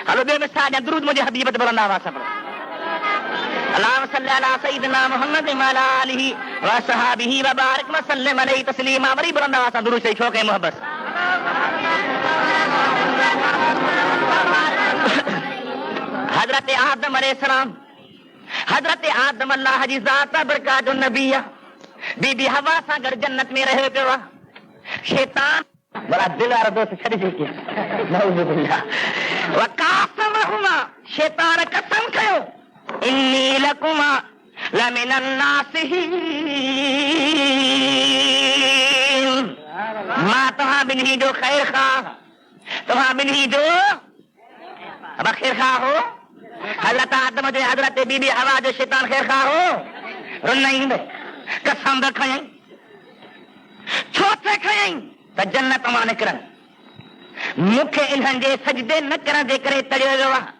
हलो ॿियो मिसाल ॾियां दुरूद मुंहिंजे हबीब ते बुलंद आवाज़ सां अल्लाहुम्मा सल्ली अला सय्यिदिना मुहम्मद व अला आलिहि व असहाबिहि व बारिक व सल्लिम अलैहि तस्लीमा वरी बुलंद आवाज़ सां दुरूद शरीफ के मोहब्बत हजरत आदम अलैहिस्सलाम हजरत आदम अल्लाह जी ज़ात बरकत जो नबी आहे बीबी हवा सां गॾु जन्नत में रहियो पियो आहे शैतान बड़ा दिल वारो दोस्त छॾे चुकी नऊज़ बिल्लाह वकासमहुमा शैतान कसम कयो इन्नी लकुमा लमिनन नासिहीन मां तव्हां ॿिन्ही जो ख़ैर ख़ाह तव्हां ॿिन्ही जो अब ख़ैर ख़ाह हो हज़रत आदम जो हज़रत बीबी हवा जो शैतान ख़ैर ख़ाह हो रुनईंद कसम खयईं छो थे खयईं त जन्नत मां निकिरनि मूंखे इन्हनि जे सजदे न करण जे करे तड़ियो वियो आहे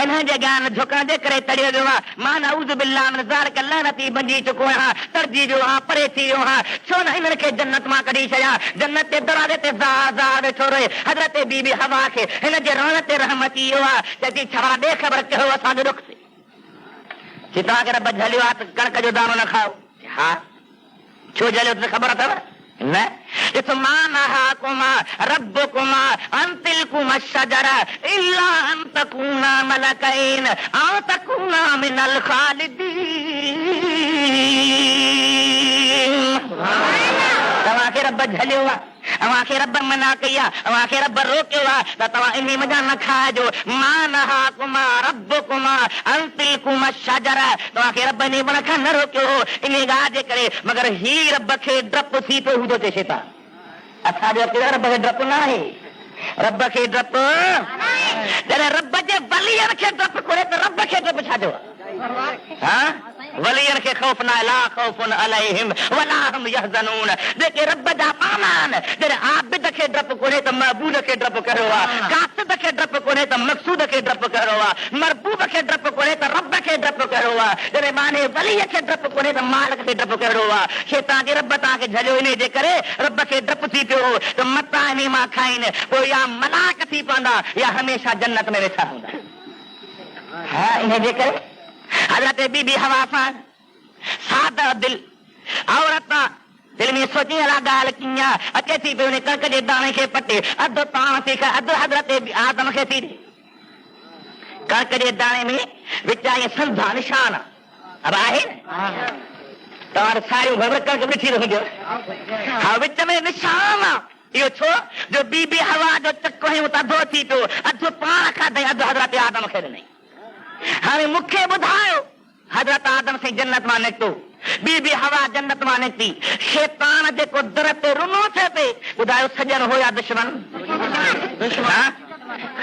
इन्हनि जे ज्ञान झुकण जे करे तड़ियो वियो आहे मां नऊज़ बिल्लाह मिन ज़ालिक लअनती बंजी चुको आहियां तड़जी वियो आहियां परे थी वियो आहियां छो न हिननि खे जन्नत मां कढी छॾियां जन्नत जे दरवाज़े ते ज़ार वेठो रहे हज़रत बीबी हवा खे हिन जे रहण ते रहम अची वियो आहे चई छा ॾे ख़बर कयो असांजो ॾुख थी तव्हांखे रब झलियो आहे त कणक जो दाणो न खाओ हा छो झलियो त ख़बर अथव न मां नहाकुमा रब्बुकुमा अन तिलकुमा शजरा इल्ला अन तकूना मलकैन औ तकूना मिनल खालिदीन तव्हांखे रब झलियो आहे अव्हांखे रब मना कई आहे अव्हांखे रब रोकियो आहे त तव्हां इन मज़ा न खाइजो मां नहाकुमा रब्बुकुमा अन तिलकुमा शजरा तव्हांखे रब इन वण खां न रोकियो हो इन ॻाल्हि जे करे मगर ही रब खे डपु थी पियो हूंदो चए शैतान असांजो रब खे डपु न आहे रब खे डपु जॾहिं रब जे वलियनि खे डपु कोन्हे त रब खे डपु छाजो हा वलियनि खे ख़ौफ़ न ला ख़ौफ़ुन अलैहिम वला हुम यहज़नून जेके रब जा पाना आहिनि जॾहिं आबिद खे डपु कोन्हे त महबूद खे डपु कहिड़ो आहे कासिद खे डपु कोन्हे त मक़सूद खे डपु कहिड़ो आहे मरबूब खे डपु कोन्हे त रब खे डपु कहिड़ो आहे जॾहिं माने वलीअ खे डपु कोन्हे त मालिक खे डपु कहिड़ो आहे शैतान जे रब तव्हांखे झलियो इन जे करे रब खे डपु थी पियो हो त मता इन मां खाइनि पोइ या मलाक थी पवंदा या हमेशह जन्नत में वेठा हूंदा हा इन जे करे हज़रत बीबी हवा सां सादा दिल औरत दिल में सोची अला ॻाल्हि कीअं अचे थी पई उन कणक जे दाणे खे पटे अधु पाण थी खाए अधु हज़रत आदम खे थी ॾे कणक जे दाणे में विचा ईअं संधा निशान अब आहे न तव्हां सारियूं कणक ॾिठी रहंदो हा विच में निशान आहे इहो छो जो बीबी हवा जो चको हयूं त अधो थी पियो अधु पाण खाधई अधु हज़रत आदम खे ॾिनई हाणे मूंखे ॿुधायो हज़रत आदम साईं जन्नत मां निकितो बीबी हवा जन्नत मां निकिती शैतान जेको दर ते रुनो थिए पे ॿुधायो सॼण हो या दुश्मन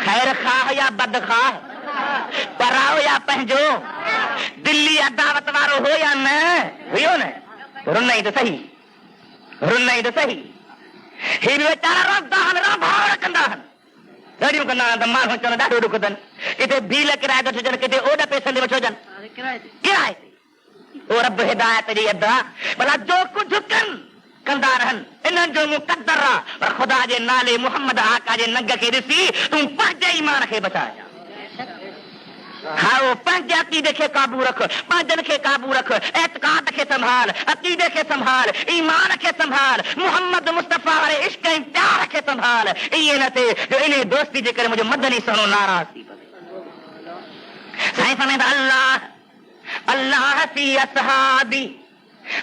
ख़ैर खाह या बद खाह पराओ या पंहिंजो दिल्ली अदावत वारो हो या न हुयो न रुनई त सही ही बि वीचारा रंदा आहिनि राभाड़ कंदा आहिनि ॾाढियूं कंदा आहिनि त माण्हू चवनि ॾाढो ॾुख अथनि किथे भील किराए ते वठोजनि किथे ओॾ पैसनि ते वठोजनि किराए ते ओ रब हिदायत जी अदा भला जो कुझु कनि कंदा रहन इन्हनि जो मुक़द्दर आहे पर ख़ुदा जे नाले मुहम्मद आका जे नंग खे ॾिसी तूं पंहिंजे ईमान खे बचाए खाओ पंहिंजे अक़ीदे खे क़ाबू रख पंहिंजनि खे क़ाबू रख एतक़ाद खे संभाल अक़ीदे खे संभाल ईमान खे संभाल मुहम्मद मुस्तफ़ा वारे इश्क ऐं प्यार खे संभाल ईअं न थिए जो इन दोस्ती जे करे मुंहिंजो मदनी सोनो नाराज़ थी पवे साईं फरमाईंदा अल्लाह अल्लाह फी असहाबी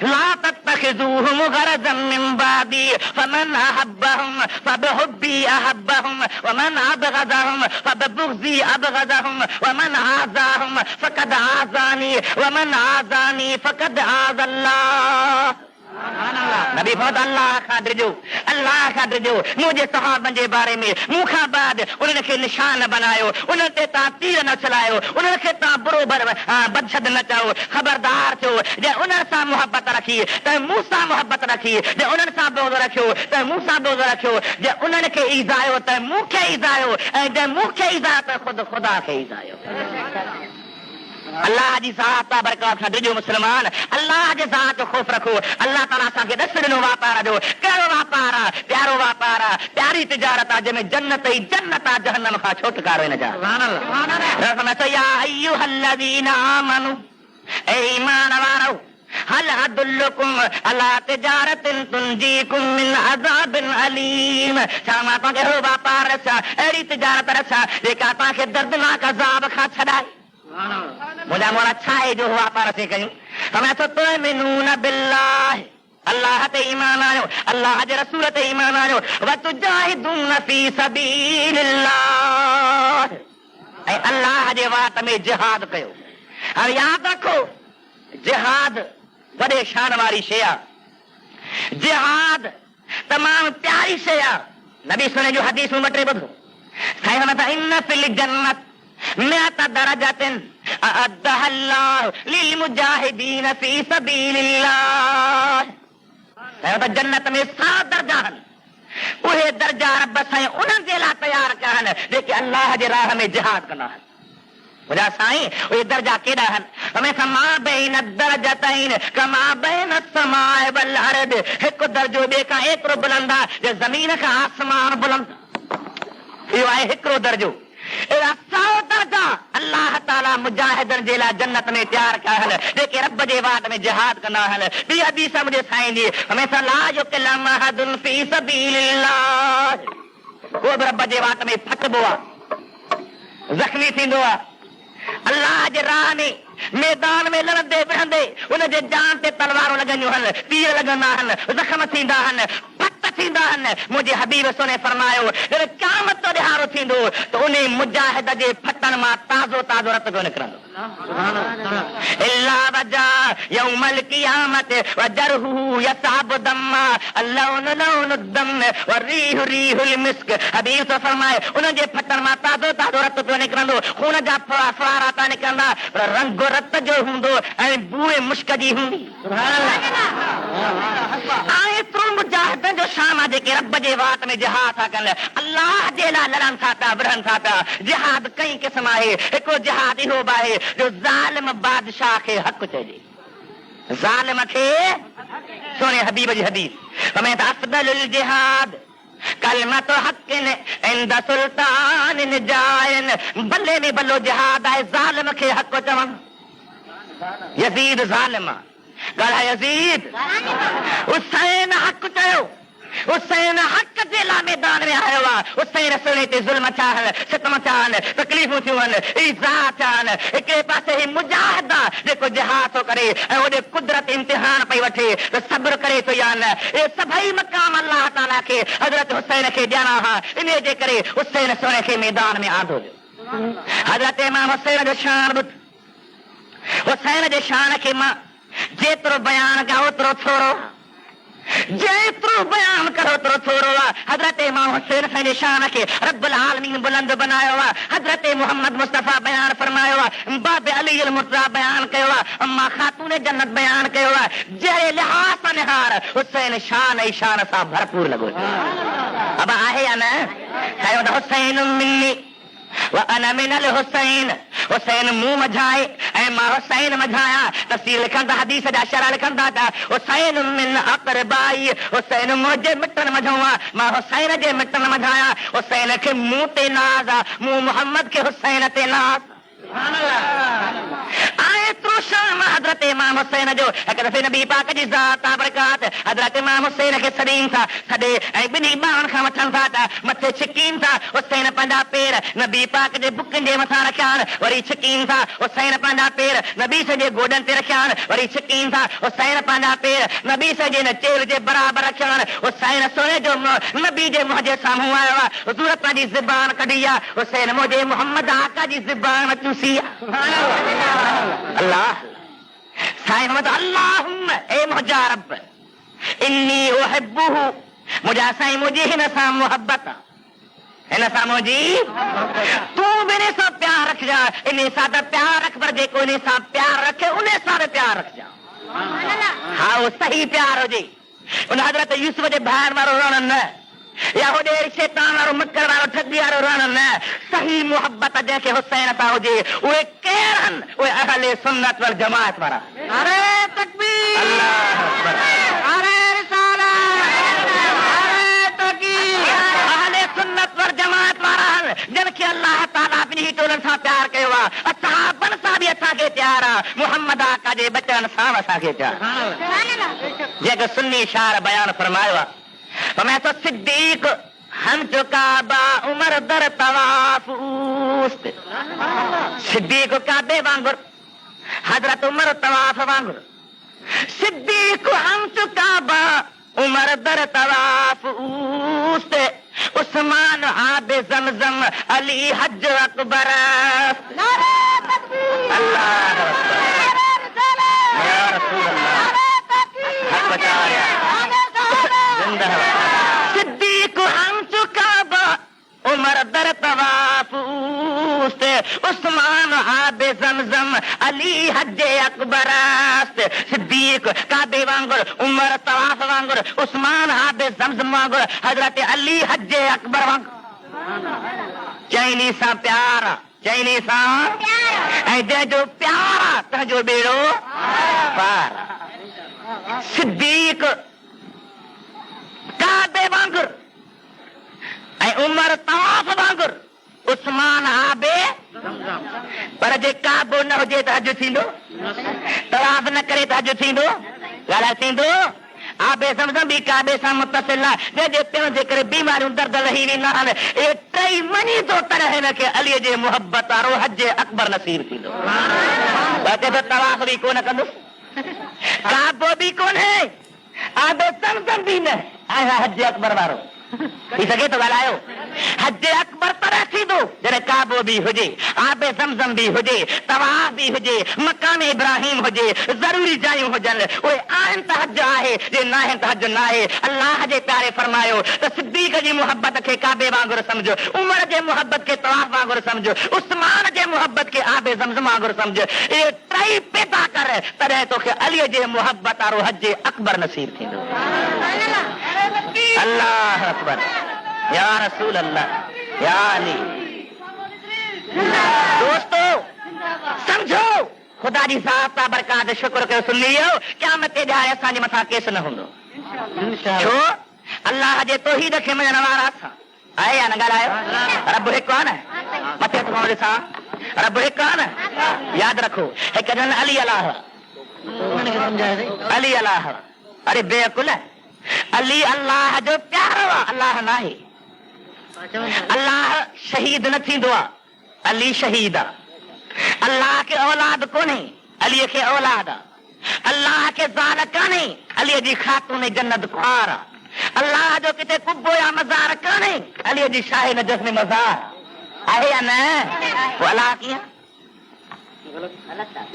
ला तत्तखिज़ूहुम गरज़न मिन बादी फमन अहब्बहुम फबिहुब्बी अहब्बहुम वमन अबग़ज़हुम फबिबुग़ज़ी अबग़ज़हुम वमन आज़ाहुम फ़क़द आज़ानी वमन आज़ानी फ़क़द आज़ल्लाह नबी फरमाता अल्लाह खां डिॼो मुंहिंजे सहाबनि जे बारे में मूंखां बाद उन्हनि खे निशान बनायो उन्हनि ते तव्हां तीर न चलायो उन्हनि खे तव्हां बरोबर बदशद न चओ ख़बरदार थियो जे उन्हनि सां मुहबत रखी त मूं सां मुहबत रखी जे उन्हनि सां बोज़ रखियो त मूं सां बोज़ रखियो जे उन्हनि खे ईज़ायो त मूंखे ईज़ायो ऐं जे मूंखे ईज़ायो त ख़ुदा खे ईज़ायो अल्लाह जी ज़ात बरकत खां डिॼो मुस्लमान अल्लाह जे ज़ात जो ख़ौफ़ रखो अल्लाह ताला असांखे ॾस ॾिनो वापार जो कहिड़ो वापार आहे प्यारो वापार आहे प्यारी तिजारत आहे जंहिंमें जन्नत ई जन्नत आहे जहन्नम खां छुटकारो हिन जा या अय्युहल्लज़ीना आमनू ए ईमान वारो हल अदुल्लुकुम अला तिजारतिन तुंजीकुम मिन अज़ाबिन अलीम छा मां तव्हांखे अहिड़ो वापार रसां अहिड़ी तिजारत रसां जेका तव्हांखे दर्दनाक अज़ाब खां छॾाए मुंहिंजा मोला छा आहे जो वापार से कयूं हमें तो तुमिनून बिल्लाह अल्लाह ते ईमान आयो अल्लाह जे रसूल ते ईमान आयो व तुजाहिदून फी सबीलिल्लाह ऐं अल्लाह जे वाट में जिहाद कयो हाणे यादि रखो जिहाद वॾे शान वारी शइ आहे जिहाद तमामु प्यारी शइ आहे नबी सुने जो हदीस में टे ॿुधो साईं फरमाता इन फिल जन्नत मिअत दरजतिन अअद्दहा अल्लाह लिल मुजाहिदीन फी सबीलिल्लाह त जन्नत में 100 दर्जा आहिनि उहे दर्जा रब साईं उन्हनि जे लाइ तयार कया आहिनि जेके अल्लाह जे राह में जिहाद कंदा आहिनि मुंहिंजा साईं उहे दर्जा केॾा आहिनि हमेशह मां बैन दर्जतैन कमा बैन समाए वल अर्द हिकु दर्जो ॿिए खां एतिरो बुलंद आहे जो ज़मीन खां आसमान बुलंद इहो आहे हिकिड़ो दर्जो अहिड़ा 100 दर्जा अल्लाह ताला मुजाहिदनि जे लाइ जन्नत में तयार कया आहिनि जेके रब जे वाट में जिहाद कंदा आहिनि ॿी हदीस मुंहिंजे साईं जी हमेशह ला युक़लम अहदुन फी सबीलिल्लाह को बि रब जे वाट में फटबो आहे ज़ख़्मी थींदो आहे अल्लाह जे राह में मैदान में लड़ंदे विढ़ंदे उनजे जान ते तलवारूं लॻंदियूं आहिनि तीर लॻंदा आहिनि ज़ख़्म थींदा आहिनि फट थींदा आहिनि मुंहिंजे हबीब सोने फरमायो जॾहिं क़यामत जो ॾिहाड़ो थींदो त उन मुजाहिद जे फटनि मां ताज़ो ताज़ो रत पियो निकिरंदो इल्ला वजा यौमल क़ियामत वजरहु यसाब दम्मा अल्लौन लौन दम वरीहु रीहुल मिस्क हबीब तो फरमाए उनजे फटनि मां ताज़ो ताज़ो रत पियो निकिरंदो खून जा फुआरा था निकिरंदा पर रंग रत जो हूंदो ऐं बूए मुश्क जी हूंदी एतिरो मुजाहिदनि जो शान आहे जेके रब जे वाट में जिहाद था कनि अल्लाह जे लाइ लड़नि था पिया विढ़नि था पिया जिहाद कई क़िस्म आहे हिकिड़ो जिहाद इहो बि आहे जो ज़ालिम बादशाह खे हक़ चइजे ज़ालिम खे सोने हबीब जी हदीस हमें त अफ़दलुल जिहाद कलमत हक़िन इंद सुल्तानिन जाइन भले में भलो जिहाद आहे ज़ालिम खे हक़ चवनि यज़ीद ज़ालिम ॻाल्हाए यज़ीद हुसैन हक़ चयो हुसैन हक़ जे लाइ मैदान में आयो आहे हुसैन सुने ते ज़ुल्म थिया आहिनि सितम थिया आहिनि तकलीफ़ूं थियूं आहिनि ईज़ा थिया आहिनि हिकिड़े पासे ही मुजाहिद आहे जेको जिहाद थो करे ऐं होॾे कुदरत इम्तिहान पई वठे त सब्र करे थो या न इहे सभई मक़ाम अल्लाह ताला खे हज़रत हुसैन खे ॾियणा हुआ इन जे करे हुसैन सुने खे मैदान में आंदो हज़रत इमाम हुसैन जो शान ॿुध हुसैन जे शान खे मां जेतिरो बयान कयां ओतिरो थोरो जेतिरो बयान करो ओतिरो थोरो आहे हज़रत इमाम हुसैन पंहिंजे शान खे रब्बुल आलमीन बुलंद बनायो आहे हज़रत मोहम्मद मुस्तफ़ा बयान फरमायो आहे बाब अली अल मुर्तज़ा बयान कयो आहे अम्मा खातून जन्नत बयान कयो आहे जहिड़े लिहाज़ सां निहार हुसैन शान ऐं शान सां भरपूर लॻो अब आहे या न कयो त हुसैन मिन्नी व अना मिनल हुसैन हुसैन मुंहुं मझाए ऐं मां हुसैन मझाया तफसीर लिखंदा हदीस जा शरह लिखंदा था हुसैन मिन अक़रबाई हुसैन मुंहिंजे मिटनि मझो आहे मां हुसैन जे मिटनि मझाया हुसैन खे मूं ते नाज़ आहे मूं मोहम्मद खे हुसैन ते नाज़ एतिरो शान हज़रत इमाम हुसैन जो हिकु दफ़े नबी पाक जी ज़ात बरकात हज़रत इमाम हुसैन खे सॾीनि था सॾे ऐं ॿिन्ही ॿाहुनि खां वठनि था त मथे छिकीनि था हुसैन पंहिंजा पेर नबी पाक जे बुकनि जे मथां रखिया आहिनि वरी छिकीनि था हुसैन पंहिंजा पेर नबी सॼे गोॾनि ते रखिया आहिनि वरी छिकीनि था हुसैन पंहिंजा पेर नबी सॼे न चेल जे बराबरि रखिया आहिनि हुसैन सोने जो नबी जे मुंहं जे साम्हूं आयो आहे हुज़ूर पंहिंजी ज़ुबान कढी आहे हुसैन मुंहिंजे मोहम्मद आका जी ज़ुबान चूसी आहे अल्लाह साईं मोहम्मद अल्लाहुम्म ए मुंहिंजा रब इन्नी उहिब्बुहु मुंहिंजा साईं मुंहिंजी हिन सां मुहबत आहे हिन सां मुंहिंजी तूं बि इन सां प्यार रखजा इन सां त प्यार रख पर जेको इन सां प्यार रखे उन सां त प्यार रखजा हा उहो सही प्यार हुजे उन हज़रत यूसुफ जे भाइनि वारो रण न या होॾे शैतान वारो मकर वारो ठगी वारो रण न सही मुहबत जंहिंखे हुसैन सां हुजे उहे केर आहिनि उहे अहले सुन्नत वल जमात वारा नारे तकबीर अल्लाह अकबर नारे रिसालत नारे तकबीर अहले सुन्नत वल जमात वारा आहिनि जिनखे अल्लाह ताला ॿिन्ही टोलनि सां प्यार कयो आहे असहाबनि सां बि असांखे प्यार आहे मुहम्मद आका जे बचनि सां असांखे प्यार जेको सुन्नी शार बयानु फरमायो आहे मैं तो सिद्दीक हम जो काबा उमर दर तवाफ सिद्दीक काबे वांगुर हजरत उमर तवाफ वांगुर सिद्दीक हम जो काबा उमर दर तवाफ उस्मान आबे जमजम अली हज अकबर नारे तकबीर अल्लाह अकबर या रसूल अल्लाह हक बचा सिद्दीक हम चुकाबा उमर दर तवाफ उस्मान आबे जमजम अली हज अकबर सिद्दीक काबे वांगुर उमर तवाफ वांगुर उस्मान आबे जमजम वांगुर हजरत अली हज अकबर वांगुर चैनी सां प्यार चैनी सां ऐं जंहिंजो प्यार तंहिंजो बेड़ो पार सिद्दीक काबे वांगुर ऐं उमर तवाफ वांगुर उस्मान आबे पर जे काबो न हुजे त हज थींदो तवाफ न करे त हज थींदो ॻाल्हाए थींदो आबे समझो बि काबे सां मुतसिल आहे जंहिंजे पिण जे करे बीमारियूं दर्द लही वेंदा आहिनि इहे टई मञी थो तॾहिं हिनखे अलीअ जे मुहबत वारो हज अकबर नसीब थींदो तवाफ बि कोन कंदुसि काबो बि कोन्हे आबे समझम बि न हज अकबर वारो थी सघे थो ॻाल्हायो हज अकबर तॾहिं थींदो जॾहिं काबो बि हुजे आबे ज़मज़म बि हुजे तवाफ बि हुजे मकान इब्राहिम हुजे ज़रूरी जायूं हुजनि उहे आहिनि त हज आहे जे न आहिनि त हज न आहे अल्लाह जे प्यारे फरमायो त सिद्दीक जी मुहबत खे काबे वांगुरु सम्झो उमर जे मुहबत खे तवाफ वांगुरु सम्झो उस्मान जे मुहबत खे आबे ज़मज़म वांगुरु सम्झो इहे टई पैदा कर तॾहिं तोखे अलीअ जे मुहबत वारो हज अकबर नसीब थींदो अल्लाह अकबर या रसूल अल्लाह या अली दोस्तों समझो खुदा जी ज़ात बरकात शुक्र कयो सुन लियो क़यामत ते ॾियारे असांजे मथां केस न हूंदो छो अल्लाह जे तौहीद खे मञण वारा असां आहे या न ॻाल्हायो रब हिकु आहे न मथे हथ मां ॾिसां रब हिकु आहे न यादि रखो हिकु ॼण अली अलाह अली अलाह अरे बेअकुल अली अल्लाह जो प्यारो आहे अल्लाह न आहे अल्लाह शहीद न थींदो आहे अली शहीद आहे अल्लाह खे औलाद कोन्हे अलीअ खे औलाद आहे अल्लाह खे ज़ाल कान्हे अलीअ जी ख़ातून जन्नत ख्वार आहे अल्लाह जो किथे कुब्बो या मज़ार कान्हे अलीअ जी शाहे नजस में मज़ार आहे या न पोइ अलाह कीअं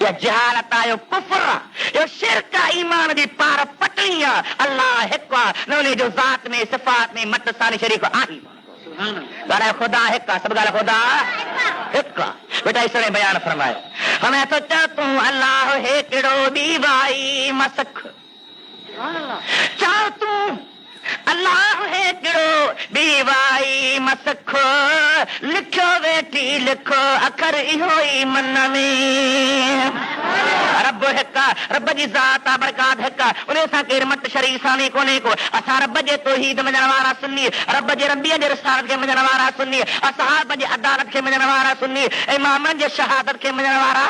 या जहालत आहे कुफर आहे इहो शिरक आहे ईमान जी पार पटणी आहे अल्लाह हिकु आहे न उन जो ज़ात में सिफ़ात में मट सानी शरीक आहे ॻाल्हाए ख़ुदा हिकु आहे सभु ॻाल्हि ख़ुदा हिकु आहे बेटा इसने बयान फरमायो हमें तो चल तूं अल्लाह हिकिड़ो ॿी वाई मसख चल तूं अल्लाह है किड़ो बीवाई मसखो लिखो बेटी लिखो अखर इहो ही मन में रब हिक्का रब जी ज़ात बरकात हिक्का उन सां केर मट शरीर सानी कोने को असां रब जे तौहीद मञण वारा सुन्नी रब जे रबिया जे रिसालत खे मञण वारा सुन्नी असहाब जे अदालत खे मञण वारा सुन्नी इमामनि जे शहादत खे मञण वारा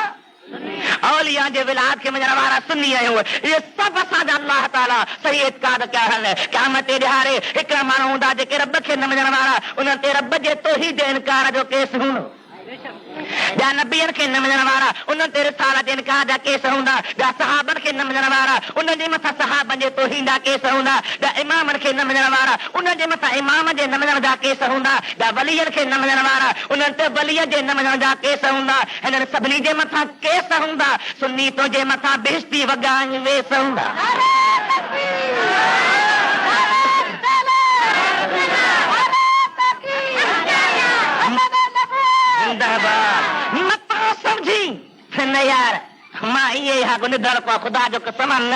औलिया जे विलायत खे मञण वारा सुन्नी आहियूं इहे सभु असांजा अल्लाह ताला सही इत्काद कया आहिनि क़यामत ते ॾियारे हिकिड़ा माण्हू हूंदा जेके रब खे न मञण वारा उन्हनि ते रब जे तौहीद जे इनकार जो केस हूंदो ॿिया नबियनि खे न मञण वारा उन्हनि ते रिसालत जे इनकार जा केस हूंदा ॿिया सहाबनि खे न मञण वारा उन्हनि जे मथां सहाबनि जे तौहीद जा केस हूंदा ॿिया इमामनि खे न मञण वारा उन्हनि जे मथां इमाम जे न मञण जा केस हूंदा ॿिया वलीअनि खे न मञण वारा उन्हनि ते वलीअ जे न मञण जा केस हूंदा हिननि सभिनी जे मथां केस हूंदा सुन्नी तो जे मथां बेइज़ती वॻाइण वेस हूंदा मता समझी न यार मां इहे हा गुनदड़ को खुदा जो कसम न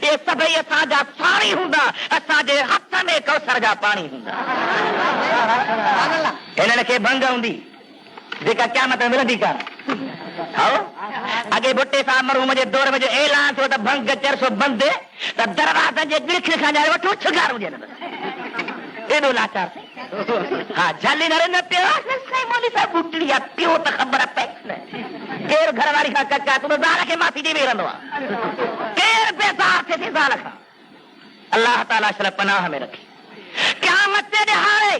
ये सभई असांजा साणी हूंदा असांजे हथ में कौसर जा पाणी हूंदा हिननि खे भंग हूंदी जेका क़यामत में मिलंदी कान अॻे भुट्टे सां मरहूम जे दौर में जो ऐलान थियो त भंग चरसो बंदि त दरवाज़नि जे गिड़ख खां ॼाणे वठो छिगारूं ॾियनि एॾो लाचार हा झली न पियो मोली साहिब ॿुटड़ी आहे पियो त ख़बर पए केरु घर वारी खां कचा तूं ज़ाल खे मासी ॾेई रहंदो आहे केरु बेज़ार थिए थी ज़ाल खां अल्लाह ताला शल पनाह में रखी क़यामत ते ॾियारे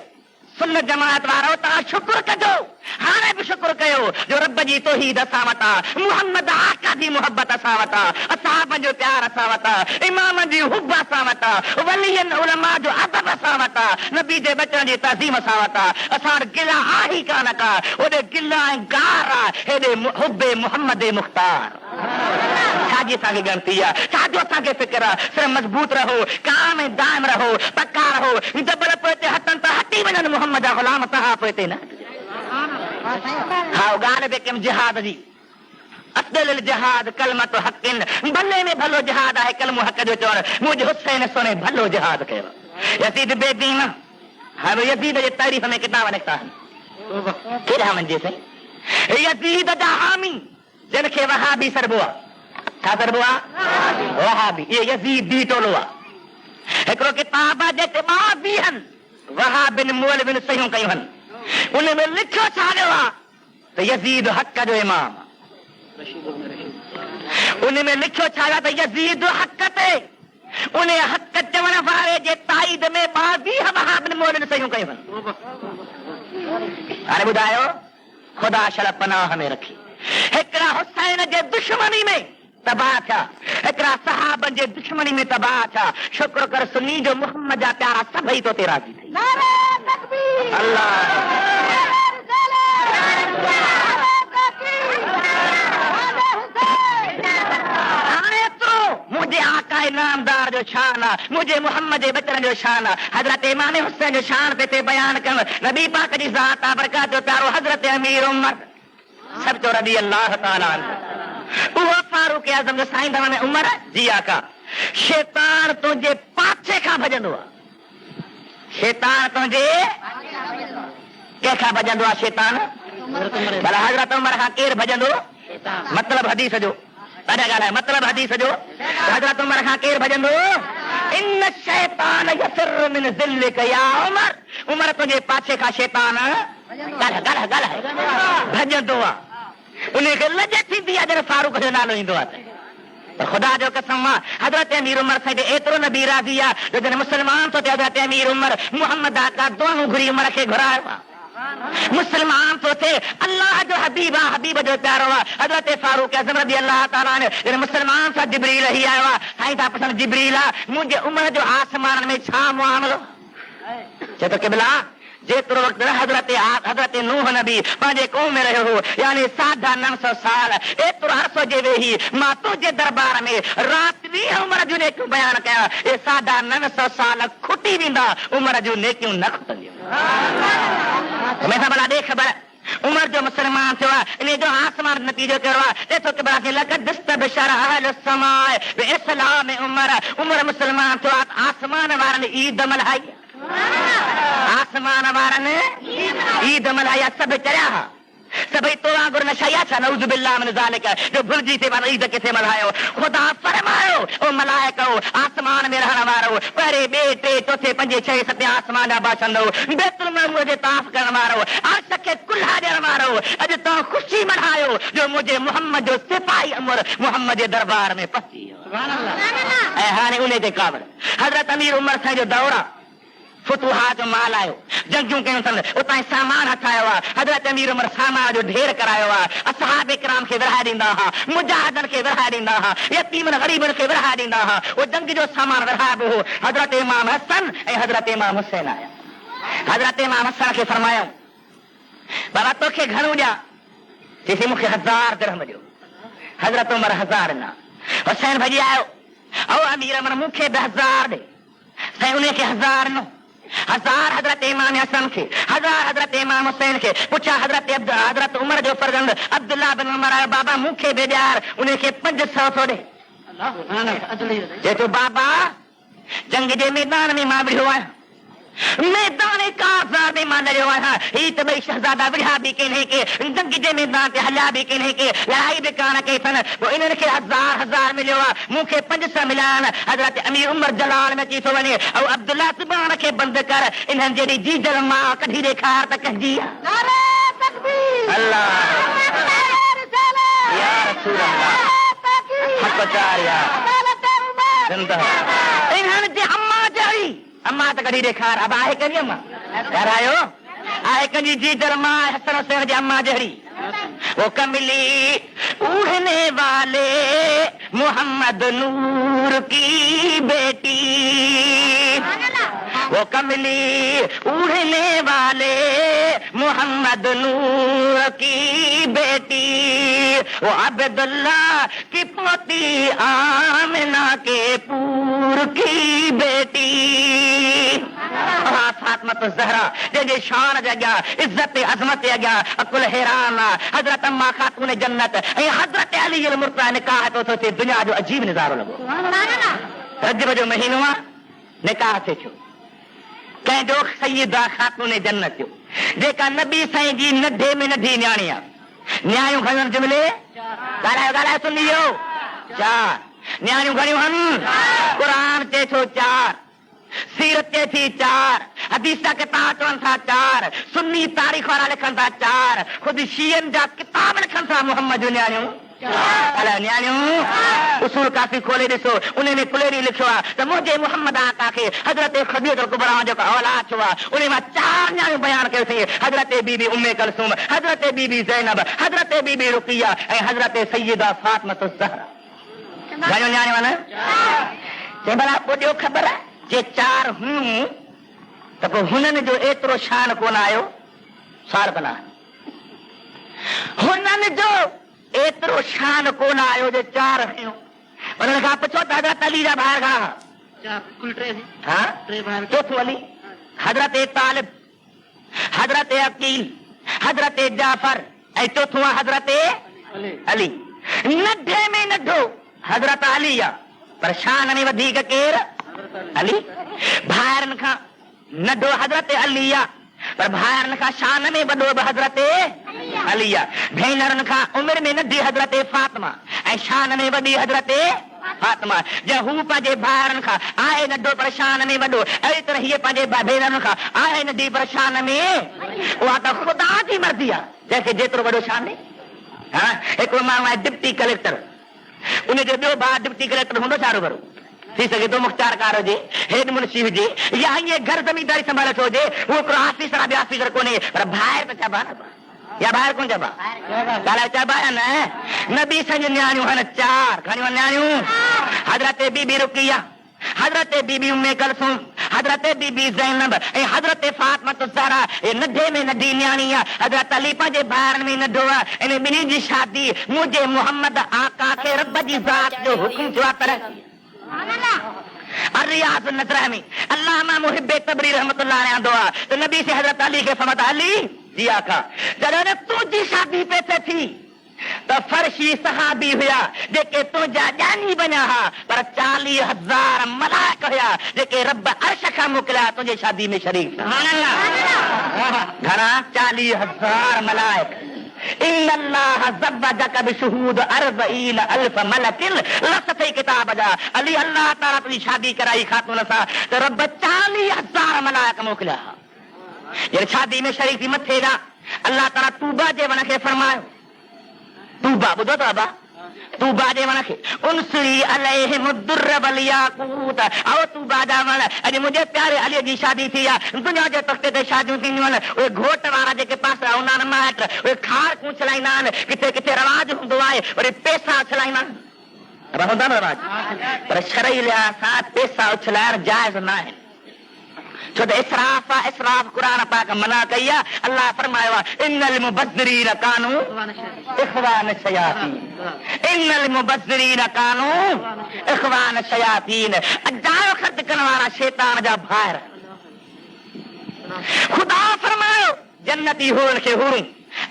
सुन्नत जमात वारो तव्हां शुक्र कजो हाणे बि शुक्र कयो जो रब जी तौहीद असां वटां मुहम्मद आका जी मुहबत असां वटां असहाबनि जो प्यार असां वटां इमामनि जी हुब असां वटां वलीअनि उलमा जो अदब असां वटां नबी जे बचन जी तज़ीम असां वटां असां वटि गिला आहे कान का होॾे गिला ऐं गार आहे हेॾे हुबे मुहम्मद मुख़्तार छाजी असांखे ॻणती आहे छाजो असांखे फिक्र आहे सिर्फ़ु मज़बूत रहो काम ऐं दाइम रहो पका रहो जबल पोइ हिते हथनि त हटी वञनि मुहम्मद जा ग़ुलाम तव्हां पोइ हिते न हा ॻाल्हि बि कयमि जिहाद जी अफ़्ज़ल जिहाद कलमत हक़िन भले में भलो जिहाद आहे कलमो हक़ जो चवण मुंहिंजे हुसैन सोने भलो जिहाद कयो यज़ीद बेदीन हाणे यज़ीद जे तारीफ़ में किताब निकिता आहिनि कहिड़ा वञिजे साईं यज़ीद जा हामी जिन खे वहाबी सरबो आहे छा सरबो आहे वहाबी इहे यज़ीद बी टोलो आहे हिकिड़ो किताब आहे जेके ॿ बीहनि वहाबिन मौलविन सयूं कयूं आहिनि उन में लिखियो छा वियो आहे त यज़ीद हक़ जो इमाम उन में लिखियो छा वियो त यज़ीद हक़ ते उन हक़ चवण वारे जे ताईद में ॿ वहाबिन मौलविन सयूं कयूं आहिनि हाणे ॿुधायो ख़ुदा शल पनाह में रखी हिकिड़ा हुसैन जे दुश्मनी में तबाह थिया हिकिड़ा सहाबनि जे दुश्मनी में तबाह थिया शुक्र कर सुन्नी जो मुहम्मद जा प्यारा सभई तो ते राज़ी थी हाणे तो मुंहिंजे आका इनामदार जो शान आहे मुंहिंजे मुहम्मद जे बचन जो शान आहे हज़रत इमाम हुसैन जो शान ते बयान कनि नबी पाक जी ज़ात बरकत जो प्यारो हज़रत अमीर उमर सब तो रज़ी अल्लाह ताला उहो फारूक आज़म जो साईं दवा में उमर जी आका शैतान तुंहिंजे पाछे खां भॼंदो आहे शैतान तुंहिंजे कंहिंखां भॼंदो आहे शैतान भला हज़रत उमर खां केरु भॼंदो मतिलब हदीस जो तॾहिं ॻाल्हाए मतिलब हदीस जो हज़रत उमर खां केरु भॼंदो इन शैतान यफ़िरु मिन ज़िल्लिक या उमर उमर तुंहिंजे पाछे खां शैतान भॼंदो आहे उनखे लज थींदी आहे जॾहिं फारूक जो नालो ईंदो आहे त ख़ुदा जो कसम आहे हज़रत अमीर उमर साईं एतिरो नबी राज़ी आहे जो जॾहिं मुस्लमान थो थिए हज़रत अमीर उमर मुहम्मद आका दुआऊं घुरी उमर खे घुरायो आहे मुस्लमान थो थिए अल्लाह जो हबीब आहे हबीब जो प्यारो आहे हज़रत फारूक आज़म रज़ी अल्लाह ताला ने जॾहिं मुस्लमान सां जिब्रील ही आयो आहे साईं था पुछनि जिब्रील आहे मुंहिंजे उमर जो आसमान में छा मुआमिलो चए थो क़िबला जेतिरो वक़्तु हज़रत नूह नबी पंहिंजे क़ौम में रहियो हो यानी 950 साल एतिरो अरसो जे वेही मां तुंहिंजे दरबार में राति ॾींहं उमिरि जूं नेकियूं बयानु कया ए 950 साल खुटी वेंदा उमिरि जूं नेकियूं न खुटंदियूं भला ॾे ख़बर उमर जो मुसलमान थियो इन जो आसमान नतीजो करो देखो के बाकी लकद दस्तबशर अहल समाए वे इस्लाम उमर मुसलमान थियो आसमान वारन ईद मल्हाई आसमान वारन ईद मल्हाई सब चढ़िया सभई तो वांगुर नशा छा नऊज़ बिल्लाह मिन ज़ालिक जो भुलजी थे माना ईद किथे मल्हायो खुदा फरमायो ओ मलाइको आसमान में रहण वारो पहिरे बे टे चौथे पंजे छह सते आसमान जा बाशंदो बैतुल मऊमूर जे ताफ करण वारो अर्श खे कुल्हा ॾियण वारो अॼु तो खुशी मल्हायो जो मुझे मोहम्मद जो सिपाही उमर मोहम्मद जे दरबार में पहुची सुभान अल्लाह ऐं हाणे उन जे क़ाबिल हज़रत अमीर उमर साईं जो दौरा फुतुहात जो माल आयो जंगियूं कयूं अथनि उतां सामान हथायो आहे हज़रत अमीर उमर सामान जो ढेर करायो आहे असहाब इकराम खे विरहाए ॾींदा हुआ मुजाहिदनि खे विरहाए ॾींदा हुआ यतीमनि ग़रीबनि खे विरहाए ॾींदा हुआ उहो जंग जो सामान विरहाइबो हो हज़रत इमाम हसन ऐं हज़रत इमाम हुसैन आया हज़रत इमाम हसन खे फरमायो बाबा तोखे घणो ॾियां चईसि मूंखे 1000 दिरहम ॾियो हज़रत उमर 1000 ॾिना हुसैन भॼी आयो ओ अमीर उमर मूंखे 1000 ॾे साईं उन खे 1000 ॾिनो 1000 हज़रत इमाम हसन के 1000 हज़रत इमाम हुसैन के पूछा हज़रत उमर जो फर्जंद अब्दुल्ला बिन उमर आयो बाबा मूंखे बि ॾियार उन खे 500 थो ॾे जे तो बाबा जंग जे मैदान में मां विढ़ियो आहियां मैदान काफ़र में मां लड़ियो आहियां ही त ॿई शहज़ादा विढ़िया बि किन्हे के जंग जे मैदान ते हलिया बि किन्हे के लड़ाई बि कान कई अथनि पोइ इन्हनि खे 1000 मिलियो आहे मूंखे 500 मिलिया आहिनि हज़रत अमीर उमर जलाल में अची थो वञे ऐं अब्दुल्ला ज़ुबान खे बंदि कर इन्हनि जहिड़ी जीजल मां कढी ॾेखार त कंहिंजी अल्लाह या रसूल अल्लाह हक़ चार या इन्हनि जे अम्मा जहिड़ी अम्मा त कढी ॾेखार अब आहे कंहिंजी अम्मा ॻाल्हायो आहे कंहिंजी जीजल मां हसन हुसैन जी अम्मा जहिड़ी वो कमली उड़ने वाले मोहम्मद नूर की बेटी वो कमली उड़ने वाले मोहम्मद नूर की बेटी वो अब्दुल्ला की पोती आमिना के पूर की बेटी फातिमा तो ज़हरा जंहिंजे शान जे अॻियां इज़त अज़मत जे अॻियां अकुल हैरान आहे हज़रत अम्मा खातून जन्नत ऐं हज़रत अली अल मुर्तज़ा निकाह तो थिए दुनिया जो अजीब नज़ारो लॻो रजब जो महीनो आहे निकाह थिए थियो कंहिंजो सईदा खातून जन्नत जो जेका नबी साईं जी नंढे में नंढी न्याणी आहे न्याणियूं घणियूं जुमिले ॻाल्हायो सुनियो 4 न्याणियूं घणियूं आहिनि क़ुरान चए थो 4 सीरत चए थी 4 हदीस जा किताब चवनि था 4 सुन्नी तारीख़ वारा लिखनि था 4 ख़ुदि शीयनि जा किताब लिखनि था मोहम्मद जूं न्याणियूं न्याणियूं उसूल काफ़ी खोले ॾिसो उन में क्लियरली लिखियो आहे त मुंहिंजे मोहम्मद आका खे हज़रत खदीजह कुबरा जेको औलाद थियो आहे उन मां 4 न्याणियूं बयान कयो अथई हज़रत बीबी उम्मे कुलसूम हज़रत बीबी ज़ैनब हज़रत बीबी रुक़िया ऐं हज़रत सैयदा फातिमा ज़हरा घणियूं न्याणियूं आहिनि चई भला पोइ ॾियो ख़बर जे 4 हुयूं त पोइ हुननि जो एतिरो शान कोन आयो साल बना हुननि जो एतिरो शान कोन आयो जे 4 हुयूं उन्हनि खां पुछो त हज़रत अली जा ॿार घणा चोथों अली हज़रत तालिब हज़रत अकील हज़रत जाफर ऐं चोथों आहे हज़रत अली नंढे में नंढो हज़रत अली आहे पर शान में वधीक केरु अली भाइरनि खां नंढो हज़रत अली आहे पर भाइरनि खां शान में वॾो बि हज़रत अली आहे भेनरुनि खां उमिरि में नंढी हज़रत फातिमा ऐं शान में वॾी हज़रत फातिमा जे हू पंहिंजे भाइरनि खां आहे नंढो पर शान में वॾो अहिड़ी तरह हीअ पंहिंजे भेनरुनि खां आहे नंढी पर शान में उहा त ख़ुदा जी मर्ज़ी आहे जंहिंखे जेतिरो वॾो शान ॾे हा हिकिड़ो माण्हू आहे डिप्टी कलेक्टर उनजो ॿियो भाउ डिप्टी कलेक्टर हूंदो छा रूबरू थी सघे थो मुख्तारकार हुजे हेड मुंशी हुजे या ईअं घर ज़मीनदारी संभाले थो हुजे उहो हिकिड़ो ऑफिसर आहे ॿियो ऑफिसर कोन्हे पर ॿाहिरि त चइबा न या ॿाहिरि कोन चइबा ॻाल्हाए चइबा न नबी साईं जूं न्याणियूं आहिनि 4 घणियूं न्याणियूं हज़रत बीबी रुक़िया हज़रत बीबी उम्मे कुलसूम हज़रत बीबी ज़ैनब ऐं हज़रत फातिमा ज़हरा ये नंढे में नंढी न्याणी आहे हज़रत अली पंहिंजे भाइरनि में नंढो आहे इन ॿिन्ही जी शादी मुंहिंजे मोहम्मद आका खे रब जी ज़ात जो हुकुम थियो आहे पर रियाज़ नज़र में अल्लामा मुहिब्बे तबरी रहमतुल्लाह अलैह दुआ तो नबी से हज़रत अली के फरमाता अली जी आका जॾहिं तुंहिंजी शादी पे थी तो फर्शी सहाबी हुया जेके तुंहिंजा ॼानी बनिया हा पर 40,000 मलाइक हुया जेके रब अर्श खां मोकिलिया तुंहिंजे शादी में शरीक घणा 40,000 मलाइक इन अल्लाह ज़व्वजक बिशुहूद 40,000 मलकिन लसते किताब जा अली अल्लाह ताला तुंहिंजी शादी कराई खातून सां त रब 40,000 मलाइक मोकिलिया ये शादी में शरीक थी मथे जा अल्लाह ताला तूबा जे वण खे फरमायो तूबा ॿुधो त बाबा तूबा जे वण खे उनसरी अलैहिम दुर्र वल याकूत आओ तूबा जा वण अॼु मुंहिंजे प्यारे अलीअ जी शादी थी आहे दुनिया जे तख़्ते ते शादियूं थींदियूं आहिनि उहे घोट वारा जेके पासा हूंदा आहिनि माइट उहे खार उछलाईंदा आहिनि किथे किथे रवाज हूंदो आहे वरी पैसा उछलाईंदा आहिनि रहंदा न रवाज पर शरई लिहाज़ सां पैसा उछलाइण जाइज़ न आहे छो त इसराफ़ आहे इसराफ़ क़ुरान पाक मना कई आहे अल्लाह फरमायो आहे इन्नल मुबज़्ज़िरीन कानू इख़वान शयातीन इन्नल मुबज़्ज़िरीन कानू इख़वान शयातीन अजायो ख़र्च करण वारा शैतान जा भाइर खुदा फरमायो जन्नती हुरन खे हुरूं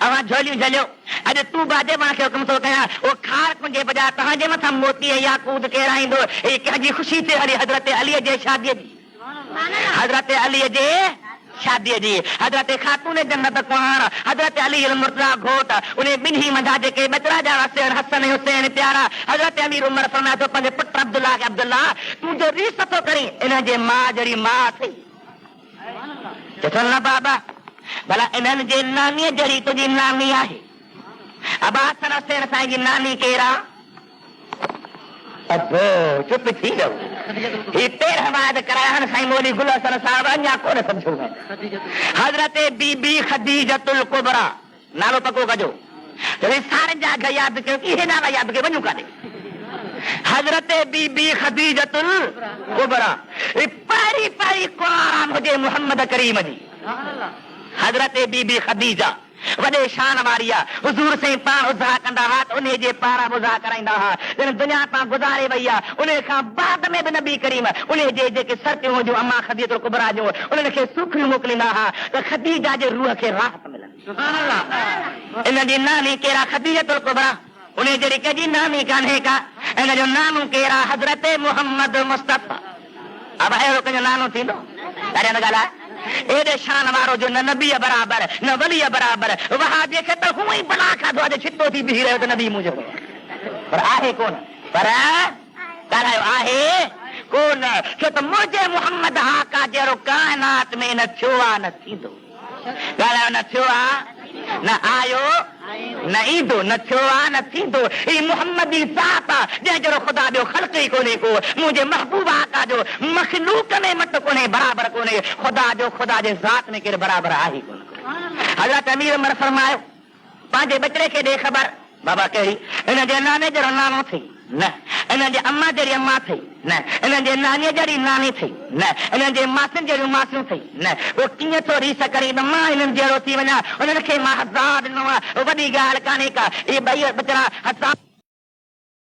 अवां झोलियूं झलियो अॼु तूं बाजे वण खे हुकुम थो कयां उहो खार कुंजे बजाए तव्हांजे मथां मोती ऐं याकूत केराईंदो ही कंहिंजी ख़ुशी थिए हली हज़रत अलीअ जे शादीअ जी हजरत अली जे शादीअ जी हजरत खातून जन्नत कुंवार हजरत अली मुर्तज़ा घोट उन ॿिन्ही मंझा जेके बचड़ा ॼाणा हुसैन हसन हुसैन प्यारा हजरत अमीर उमर फरमाए थो पंहिंजे पुट अब्दुल्ला खे अब्दुल्ला तूं जो रीस थो करी इन जे मां जहिड़ी मां थी चथो न बाबा भला इन्हनि जे नानीअ जहिड़ी तुंहिंजी नानी आहे अबा हसन हुसैन साईं जी नानी केरु आहे अबो चुप थी वियो ही पेर हवाद कराया साईं मौली गुल हसन साहब अञा कोन सम्झो हज़रत बीबी खदीजतुल कुबरा नालो पको कजो सारे जा घर यादि कयो इहे नाला यादि कयो वञूं काॾे हज़रत बीबी खदीजतुल कुबरा पहिरीं पहिरीं क़ुरान हुजे मुहम्मद करीम जी हज़रत बीबी खदीजा वॾे शान वारी आहे हुज़ूर साईं पाण उज़ा कंदा हुआ त उन जे पारां उज़ा कराईंदा हुआ जॾहिं दुनिया तां गुज़ारे वई आहे उन खां बाद में बि नबी करीम उन जे जेके सरतियूं हुजूं अम्मा खदीजतुल कुबरा जूं उन्हनि खे सुखियूं मोकिलींदा हुआ त खदीजा जे रूह खे राहत मिलंदी इन जी नानी केरा खदीजतुल कुबरा उन जहिड़ी कंहिंजी नानी कान्हे का इन जो नानो केरा हज़रत मुहम्मद मुस्तफ़ा अब अहिड़ो कंहिंजो नानो थींदो ॾाढा न ॻाल्हाए एॾे शान वारो जो न नबीअ बराबर न वलीअ बराबर वहाबीअ खे त हूअं ई बला खाधो आहे छितो थी बीही रहियो त नबी मुंहिंजो पर आहे कोन पर ॻाल्हायो आहे कोन छो त मुंहिंजे मुहम्मद हाका जहिड़ो काइनात में न थियो आहे न थींदो ॻाल्हायो न थियो आहे न आयो न ईंदो न थियो आहे न थींदो ही मुहम्मदी ज़ात आहे जंहिं जहिड़ो ख़ुदा ॿियो ख़ल्क़ ई कोन्हे को मुंहिंजे महबूब आका जो मखलूक में मट कोन्हे बराबर कोन्हे ख़ुदा जे ज़ात में केरु बराबर आहे ई कोन हज़रत अमीर उमर फरमायो पंहिंजे बचड़े खे ॾे ख़बर बाबा कहिड़ी इन जे नाने जहिड़ो नानो थी न इन जे अम्मा जहिड़ी अम्मा थी न इन जे नानीअ जहिड़ी नानी थी न इन जे मासियुनि जहिड़ियूं मासियूं थी न उहो कीअं थो रीस करे त मां इन्हनि जहिड़ो थी वञा उन्हनि खे मां हज़ार ॾिनो आहे वॾी ॻाल्हि कान्हे का इहे ॿई बचड़ा हज़ार